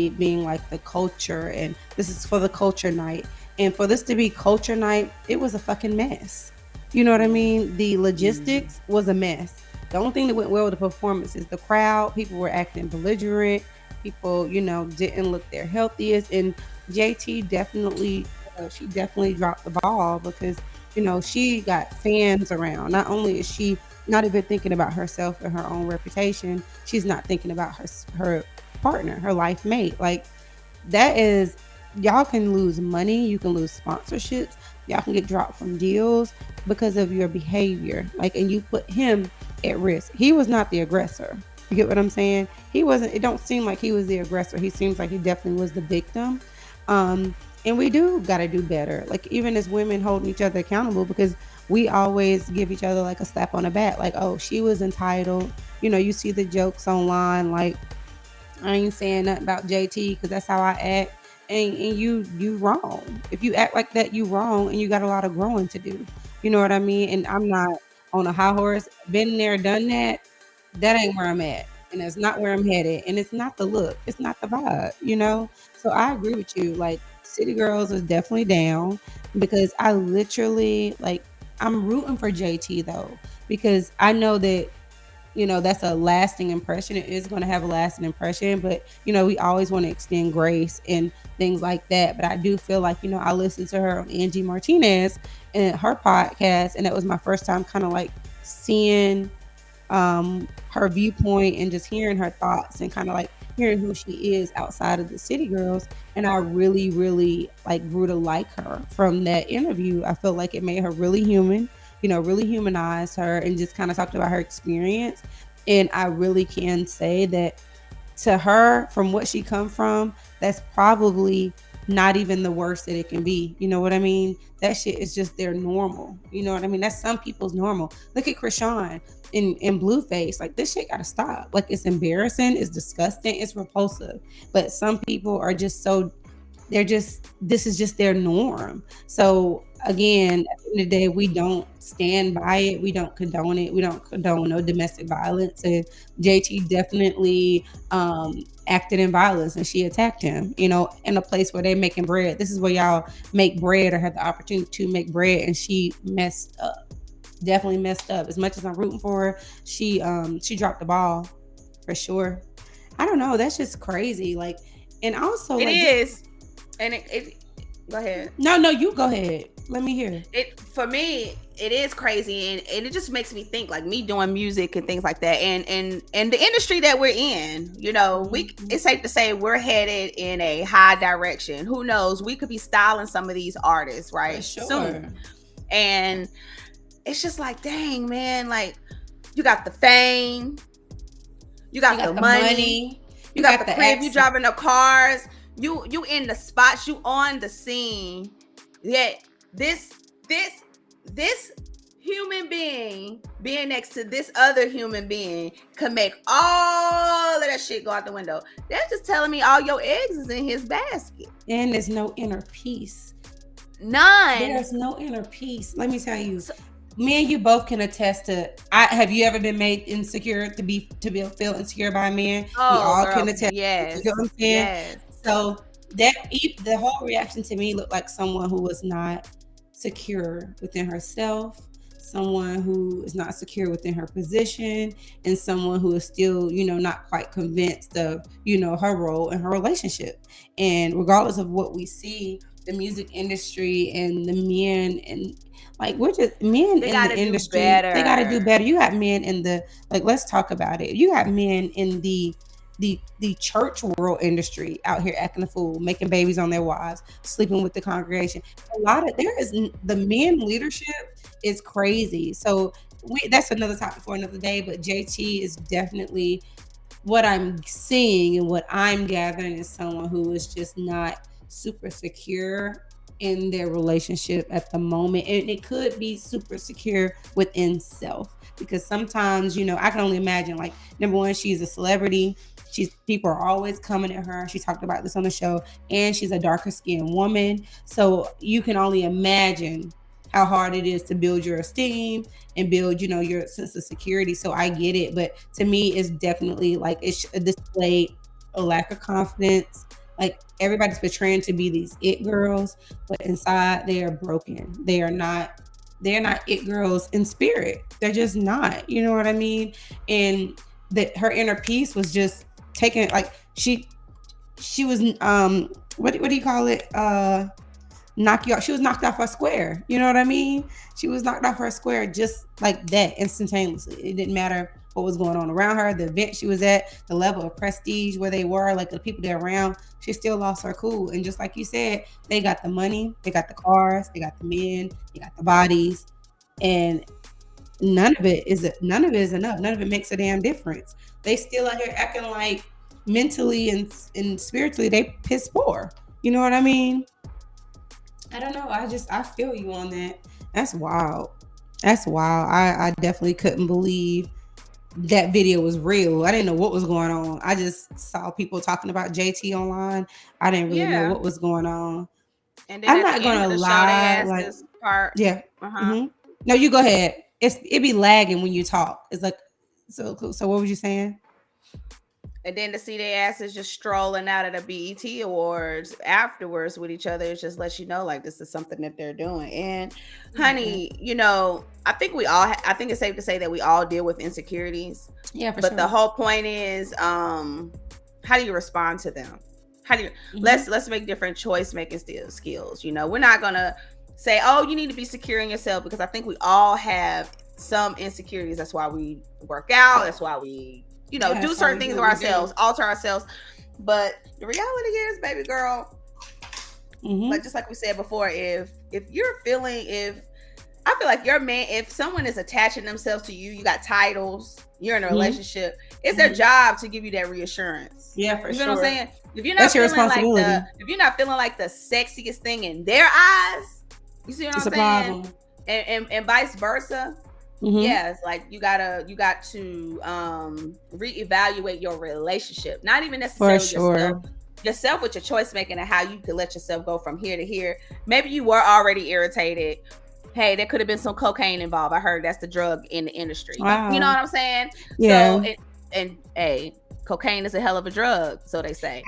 being like the culture, and this is for the culture night. And for this to be culture night, it was a fucking mess. You know what I Yeah. mean? The Mm. logistics was a mess. The only thing that went well with the performance is the crowd. People were acting belligerent. People, didn't look their healthiest. And JT definitely, she definitely dropped the ball because, she got fans around. Not only is she not even thinking about herself and her own reputation, she's not thinking about her partner, her life mate. Like that is y'all can lose money, you can lose sponsorships, y'all can get dropped from deals because of your behavior. Like, and you put him at risk. He was not the aggressor. You get what I'm saying? He wasn't, it don't seem like he was the aggressor. He seems like he definitely was the victim. Um, and we do got to do better. Like, even as women holding each other accountable, because we always give each other like a slap on the back, like, oh, she was entitled. You see the jokes online, like, I ain't saying nothing about JT because that's how I act. And you wrong. If you act like that, you wrong, and you got a lot of growing to do. You know what I mean? And I'm not on a high horse. Been there, done that. That ain't where I'm at, and that's not where I'm headed. And it's not the look. It's not the vibe. So I agree with you. Like City Girls is definitely down because I literally like I'm rooting for JT though because I know that that's a lasting impression. It is going to have a lasting impression, but we always want to extend grace and things like that. But I do feel like, I listened to her on Angie Martinez and her podcast, and it was my first time kind of like seeing her viewpoint and just hearing her thoughts and kind of like hearing who she is outside of the City Girls. And I really, really like grew to like her from that interview. I felt like it made her really human, really humanized her and just kind of talked about her experience. And I really can say that to her, from what she come from, that's probably not even the worst that it can be. You know what I mean? That shit is just their normal. You know what I mean? That's some people's normal. Look at Krishan in Blueface. Like this shit gotta stop. Like it's embarrassing, it's disgusting, it's repulsive. But some people are just so they're just this is just their norm. So again, at the end of the day, we don't stand by it, we don't condone it, we don't condone no domestic violence. And JT definitely acted in violence and she attacked him, in a place where they're making bread. This is where y'all make bread or have the opportunity to make bread, and she messed up. Definitely messed up. As much as I'm rooting for her, she dropped the ball for sure. I don't know. That's just crazy. Like, and also It like just is, and it go ahead. no, you go ahead. Let me hear. It for me, it is crazy, and it just makes me think, like me doing music and things like that, and the industry that we're in, it's safe to say we're headed in a high direction. Who knows, we could be styling some of these artists For right sure. soon. And it's just like, dang man, like you got the fame, you You got the got the money, money. you You got got the the crib, you accent. driving the cars, you in the spots, you on the scene. Yet this this human being being next to this other human being could make all of that shit go out the window. They're just telling me all your eggs is in his basket. And there's no inner peace. None. There's no inner peace. Let me tell you, So, me and you both can attest to. Have you ever been made insecure to be feel insecure by a man? We oh all can girl, attest. You get yes, what I'm saying? yes. So the whole reaction to me looked like someone who was not secure within herself, someone who is not secure within her position, and someone who is still, not quite convinced of, her role in her relationship. And regardless of what we see, the music industry and the men and like we're just men They in the gotta do industry, they got to do better. better. You got men in the like let's talk about it. You got men in the church world industry out here acting a fool, making babies on their wives, sleeping with the congregation. A lot of there is the men leadership is crazy. So that's another topic for another day. But JT is definitely what I'm seeing and what I'm gathering is someone who is just not super secure in their relationship at the moment. And it could be super secure within self because sometimes, I can only imagine like number one, she's a celebrity. She's people are always coming at her. She talked about this on the show, and she's a darker skinned woman. So you can only imagine how hard it is to build your esteem and build, your sense of security. So I get it, but to me, it's definitely like it's displayed a lack of confidence. Like everybody's portraying to be these it girls, but inside they are broken. They are not. they're not it girls in spirit. They're just not. You know what I mean? And that her inner peace was just taken. Like she was what do you call it? Knock you off. She was knocked off her square. You know what I mean? She was knocked off her square just like that, instantaneously. It didn't matter what was going on around her, the event she was at, the level of prestige where they were, like the people they're around. She still lost her cool. And just like you said, they got the money, they got the cars, they got the men, they got the bodies, and none of it is enough. None of it makes a damn difference. They still out here acting like mentally and spiritually they piss poor. You know what I mean? I don't know. I feel you on that. That's wild. That's wild. I definitely couldn't believe that video was real. I didn't know what was going on. I just saw people talking about JT online. I didn't really know Yeah. what was going on. And then I'm at not the end gonna of the show, they lie. asked Like, this part. yeah. Uh-huh. No, you go ahead. It be lagging when you talk. It's like so. What was you saying? And then to see their asses just strolling out of the BET Awards afterwards with each other, it just lets you know, like, this is something that they're doing. And honey, you know, I think it's safe to say that we all deal with insecurities. Yeah, but the whole point is, how do you respond to them? How do you let's make different choice making skills. You know, we're not gonna say, oh, you need to be secure in yourself, because I think we all have some insecurities. That's why we work out. That's why we do certain things to ourselves, alter ourselves. But the reality is, baby girl, like just like we said before, if you're feeling, if I feel like your man, if someone is attaching themselves to you, you got titles, you're in a relationship, it's their job to give you that reassurance. Yeah, for sure. You know what I'm saying? If you're not feeling like if you're not feeling like the sexiest thing in their eyes, you see what I'm saying? And vice versa. Yes, like you got to reevaluate your relationship. Not even necessarily yourself with your choice making and how you could let yourself go from here to here. Maybe you were already irritated. Hey, there could have been some cocaine involved. I heard that's the drug in the industry. Wow. You know what I'm saying? Yeah. So hey, cocaine is a hell of a drug, so they say.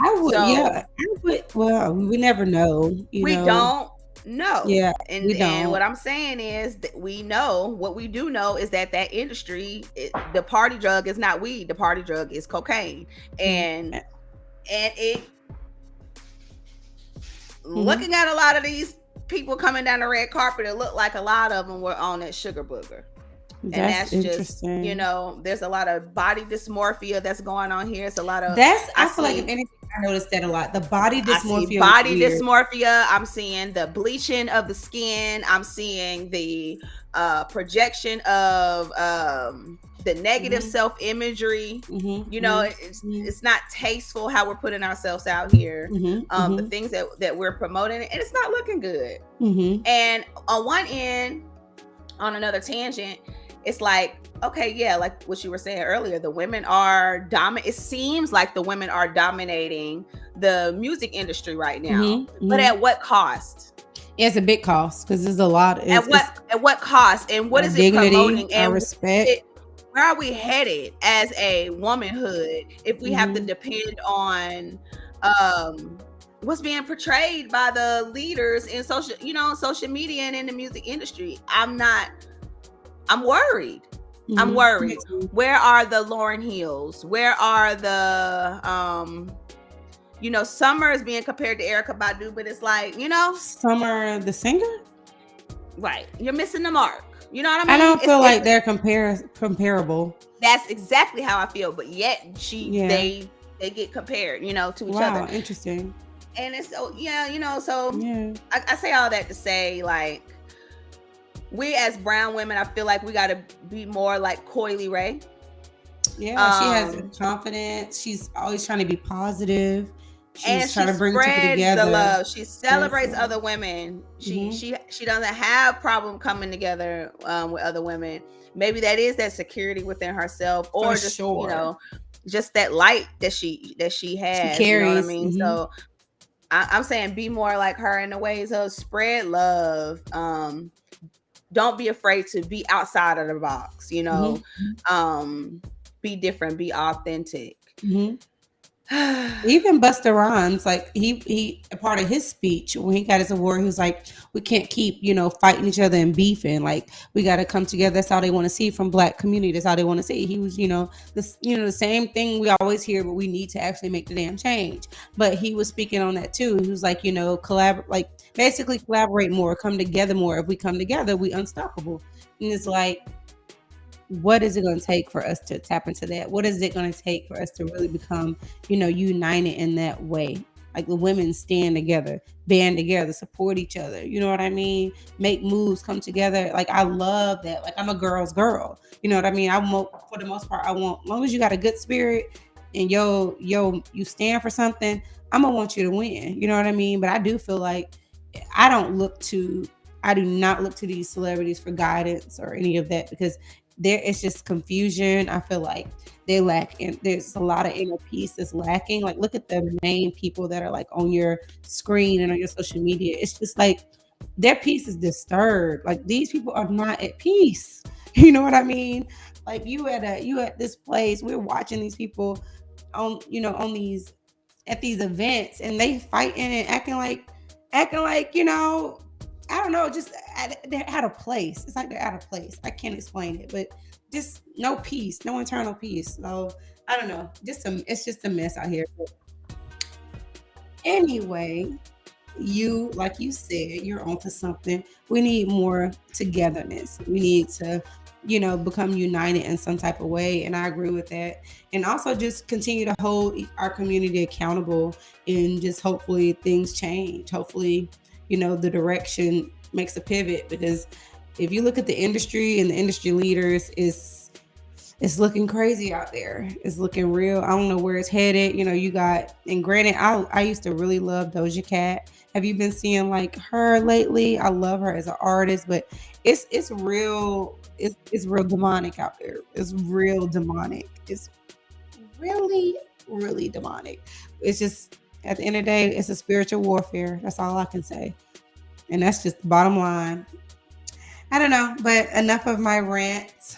Well, we never know. We don't know. Yeah. And what I'm saying is that we know, what we do know is that industry, the party drug is not weed. The party drug is cocaine. And it looking at a lot of these people coming down the red carpet, it looked like a lot of them were on that sugar booger. That's just, there's a lot of body dysmorphia that's going on here. It's a lot of I feel like if anything, I noticed that a lot. The body dysmorphia. Dysmorphia. I'm seeing the bleaching of the skin. I'm seeing the projection of the negative self-imagery. It's not tasteful how we're putting ourselves out here. The things that we're promoting, and it's not looking good. And on one end, on another tangent, it's like, okay, yeah, like what you were saying earlier, the women are it seems like the women are dominating the music industry right now. But at what cost? It's a big cost, because there's a lot. At what cost? And what is it promoting? And respect. Where are we headed as a womanhood if we have to depend on what's being portrayed by the leaders in social media and in the music industry? I'm worried. I'm worried. Where are the Lauryn Hills? Where are the Summer is being compared to Erykah Badu, but it's like, Summer the singer? Right. You're missing the mark. You know what I mean? I don't feel like they're comparable. That's exactly how I feel, but yet they get compared, to each other. Wow, interesting. And it's I say all that to say, like, we as brown women, I feel like we got to be more like Coily Ray. Yeah, she has confidence. She's always trying to be positive. She's trying to bring people together. The love. She celebrates other women. She doesn't have problem coming together with other women. Maybe that is that security within herself, or just that light that she has. She carries. You know what I mean? So I'm saying be more like her in the ways of spread love. Don't be afraid to be outside of the box. Be different. Be authentic. Even Busta Rhymes, like he a part of his speech when he got his award, he was like, "We can't keep fighting each other and beefing. Like we got to come together. That's all they want to see from Black community. That's all they want to see." He was this the same thing we always hear, but we need to actually make the damn change. But he was speaking on that too. He was like, collaborate, like basically collaborate more, come together more. If we come together, we unstoppable. And it's like, what is it going to take for us to tap into that? What is it going to take for us to really become, united in that way? Like the women stand together, band together, support each other. You know what I mean? Make moves, come together. Like I love that. Like I'm a girl's girl. You know what I mean? For the most part, I want, as long as you got a good spirit and you stand for something, I'm gonna want you to win. You know what I mean? But I do feel like I don't look to I do not look to these celebrities for guidance or any of that, because there is just confusion. I feel like they lack, and there's a lot of inner peace that's lacking. Like look at the main people that are like on your screen and on your social media. It's just like their peace is disturbed. Like these people are not at peace. You know what I mean? Like you at this place, we're watching these people on on these events, and they fighting and acting like I don't know, just they're out of place. It's like they're out of place. I can't explain it, but just no peace, no internal peace. So I don't know, it's just a mess out here. But anyway, like you said, you're onto something. We need more togetherness. We need to become united in some type of way, and I agree with that. And also just continue to hold our community accountable, and just hopefully things change. Hopefully the direction makes a pivot, because if you look at the industry and the industry leaders, it's looking crazy out there. It's looking real. I don't know where it's headed. You got, and granted, I used to really love Doja Cat. Have you been seeing like her lately? I love her as an artist, but it's real. It's real demonic out there. It's real demonic. It's really really demonic. It's just, at the end of the day, it's a spiritual warfare. That's all I can say, and that's just the bottom line. I don't know, but enough of my rant.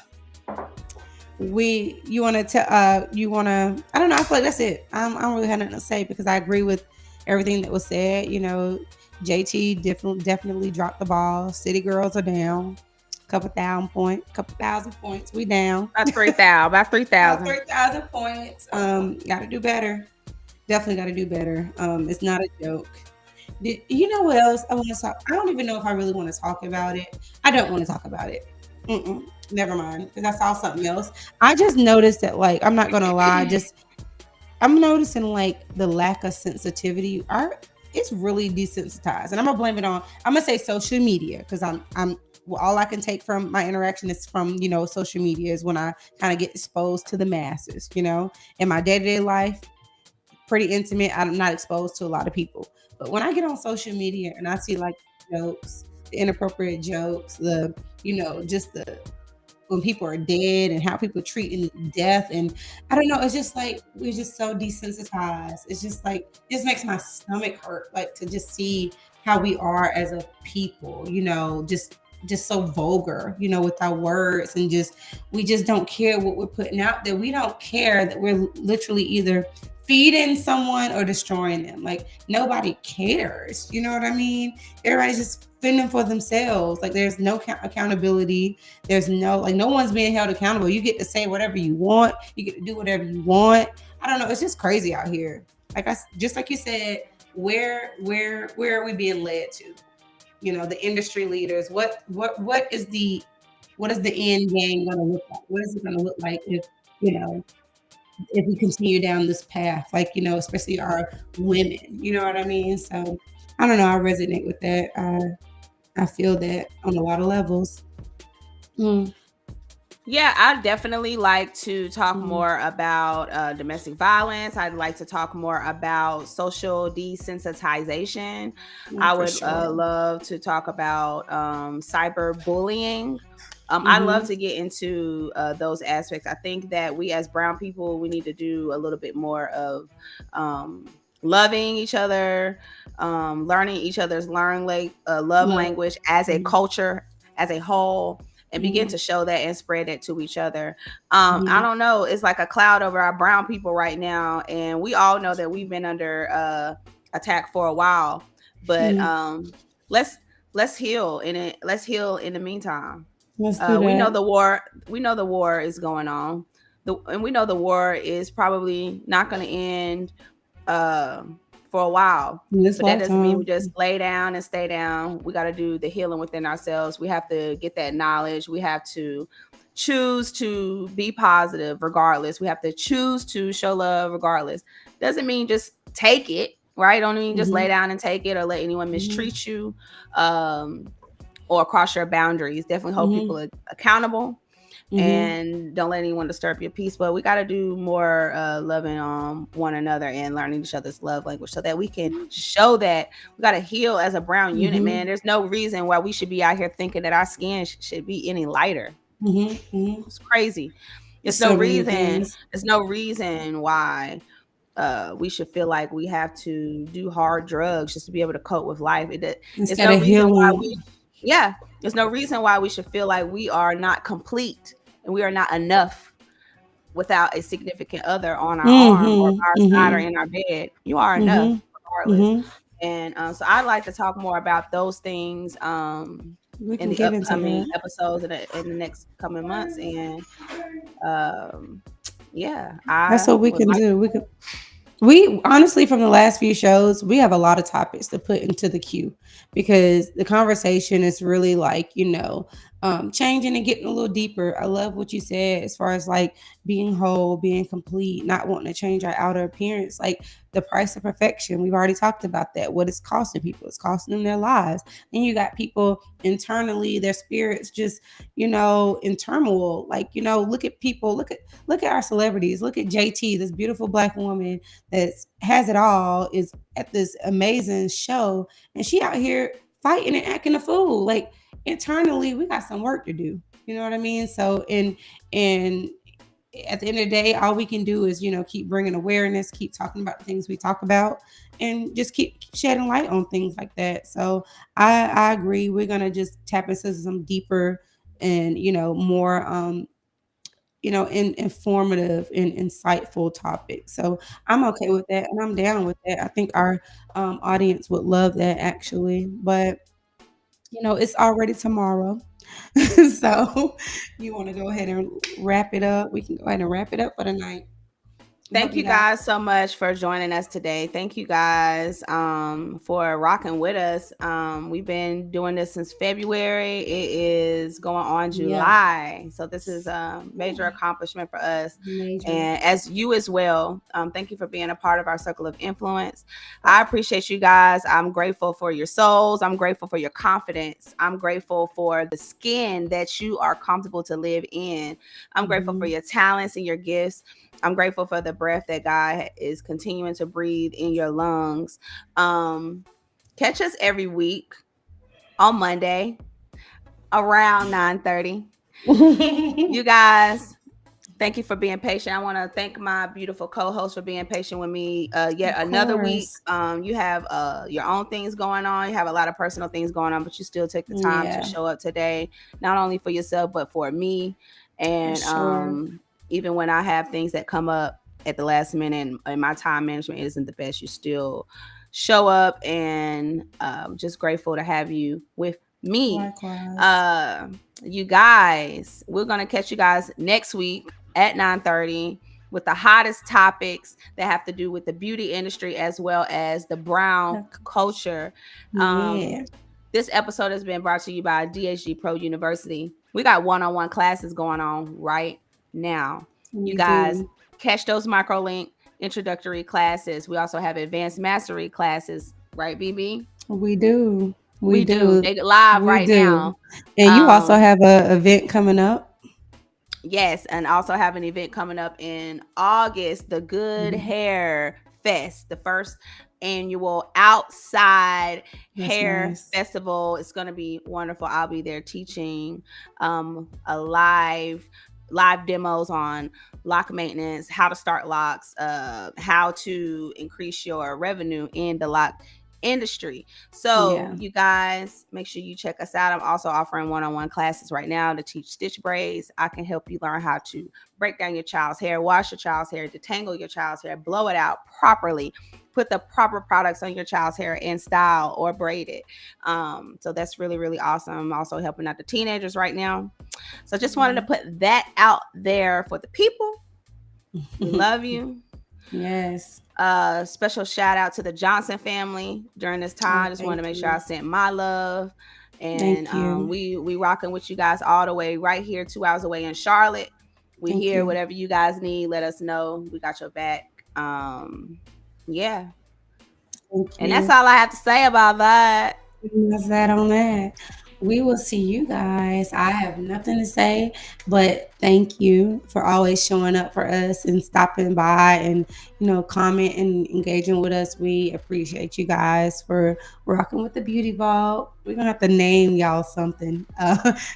You want to I don't know, I feel like that's it. I don't really have nothing to say, because I agree with everything that was said. JT definitely dropped the ball. City girls are down, couple thousand points, we down. About 3,000. About About 3,000. 3,000 points. Gotta do better. Definitely gotta do better. It's not a joke. You know what else I want to talk? I don't even know if I really want to talk about it. I don't want to talk about it. Never mind, because I saw something else. I just noticed that, like, I'm not gonna lie, just I'm noticing like the lack of sensitivity. It's really desensitized, and I'm gonna blame it on. I'm gonna say social media, because I'm well, all I can take from my interaction is from social media, is when I kind of get exposed to the masses. In my day to day life, pretty intimate. I'm not exposed to a lot of people. But when I get on social media and I see like jokes, the inappropriate jokes, just the when people are dead and how people treating death, and I don't know, it's just like we're just so desensitized. It's just like this makes my stomach hurt, like to just see how we are as a people, just so vulgar, with our words, and just we just don't care what we're putting out there. We don't care that we're literally either feeding someone or destroying them. Like nobody cares. You know what I mean? Everybody's just fending for themselves. Like there's no accountability. There's no one's being held accountable. You get to say whatever you want. You get to do whatever you want. I don't know. It's just crazy out here. Just like you said, where are we being led to? The industry leaders. What is the end game going to look like? What is it going to look like you know if we continue down this path, like, especially our women, you know what I mean? So I don't know. I resonate with that. I feel that on a lot of levels. Mm, Yeah, I'd definitely like to talk mm, more about domestic violence. I'd like to talk more about social desensitization. I for would sure. love to talk about cyberbullying. I love Hmm. to get into those aspects. I think that we, as brown people, we need to do a little bit more of um, loving each other, learning each other's love Love. language as a Mhm. culture, as a whole, and begin to show that and spread that to each other. I don't know. It's like a cloud over our brown people right now. And we all know that we've been under attack for a while, but let's heal in it. Let's heal in the meantime. Let's do that. We know the war is going on. And we know the war is probably not going to end for a while. But that doesn't mean we just lay down and stay down. We got to do the healing within ourselves. We have to get that knowledge. We have to choose to be positive regardless. We have to choose to show love regardless. Doesn't mean just take it, right? Don't mean just lay down and take it or let anyone mistreat you or cross your boundaries. Definitely hold people accountable. And don't let anyone disturb your peace. But we got to do more loving on one another and learning each other's love language so that we can show that we got to heal as a brown unit, man. There's no reason why we should be out here thinking that our skin should be any lighter. It's crazy. There's no reason. There's no reason why we should feel like we have to do hard drugs just to be able to cope with life. There's no reason why there's no reason why we should feel like we are not complete and we are not enough without a significant other on our arm or our side or in our bed. You are enough regardless. And so I'd like to talk more about those things in the upcoming episodes in the next coming months. And that's what we can do. We honestly, from the last few shows, we have a lot of topics to put into the queue because the conversation is really like, changing and getting a little deeper. I love what you said as far as like being whole, being complete, not wanting to change our outer appearance, like the price of perfection. We've already talked about that. What it's costing people, it's costing them their lives. And you got people internally, their spirits just, in turmoil. Like, look at people, look at our celebrities, look at JT, this beautiful Black woman that has it all, is at this amazing show, and she out here fighting and acting a fool. Like, internally, we got some work to do. You know what I mean? So, and at the end of the day, all we can do is, keep bringing awareness, keep talking about the things we talk about, and just keep shedding light on things like that. So I agree. We're going to just tap into some deeper and, more, informative and insightful topics. So I'm okay with that, and I'm down with that. I think our audience would love that, actually. But it's already tomorrow. So you want to go ahead and wrap it up? We can go ahead and wrap it up for the night. Thank you guys so much for joining us today. Thank you guys for rocking with us. We've been doing this since February. It is going on July. So this is a major accomplishment for us. And as you as well, thank you for being a part of our circle of influence. I appreciate you guys. I'm grateful for your souls. I'm grateful for your confidence. I'm grateful for the skin that you are comfortable to live in. I'm grateful for your talents and your gifts. I'm grateful for the breath that God is continuing to breathe in your lungs. Catch us every week on Monday around 9:30. You guys, thank you for being patient. I want to thank my beautiful co-host for being patient with me yet another week. You have your own things going on. You have a lot of personal things going on, but you still take the time to show up today, not only for yourself, but for me. And even when I have things that come up at the last minute and my time management isn't the best, you still show up, and just grateful to have you with me. You guys, we're going to catch you guys next week at 9:30 with the hottest topics that have to do with the beauty industry as well as the brown culture. This episode has been brought to you by DHG Pro University. We got one-on-one classes going on right now. You guys catch those micro-link introductory classes. We also have advanced mastery classes, right, BB? We do. They live right now. And you also have an event coming up. Yes, and also have an event coming up in August, the Good Hair Fest, the first annual outside hair festival. It's going to be wonderful. I'll be there teaching a live demos on lock maintenance, how to start locks, how to increase your revenue in the lock industry. So you guys, make sure you check us out. I'm also offering one-on-one classes right now to teach stitch braids. I can help you learn how to break down your child's hair, wash your child's hair, detangle your child's hair, blow it out properly, put the proper products on your child's hair and style or braid it. So that's really, really awesome. I'm also helping out the teenagers right now. So just wanted to put that out there for the people. We love you. Yes. Special shout out to the Johnson family during this time. Just wanted to make sure I sent my love. And we rocking with you guys all the way right here, 2 hours away in Charlotte. We here, whatever you guys need, let us know. We got your back. Yeah. And that's all I have to say about that. That's that on that. We will see you guys. I have nothing to say, but thank you for always showing up for us and stopping by and, comment and engaging with us. We appreciate you guys for rocking with the Beauty Vault. We're going to have to name y'all something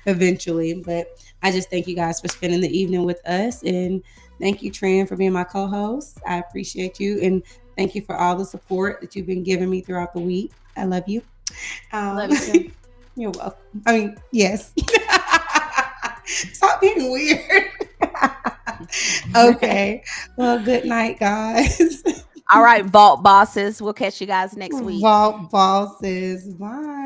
eventually, but I just thank you guys for spending the evening with us. And thank you, Tran, for being my co-host. I appreciate you. And thank you for all the support that you've been giving me throughout the week. I love you. Love you too. You're welcome. I mean, yes. Stop being weird. Okay. Well, good night, guys. All right, Vault Bosses. We'll catch you guys next week. Vault Bosses. Bye.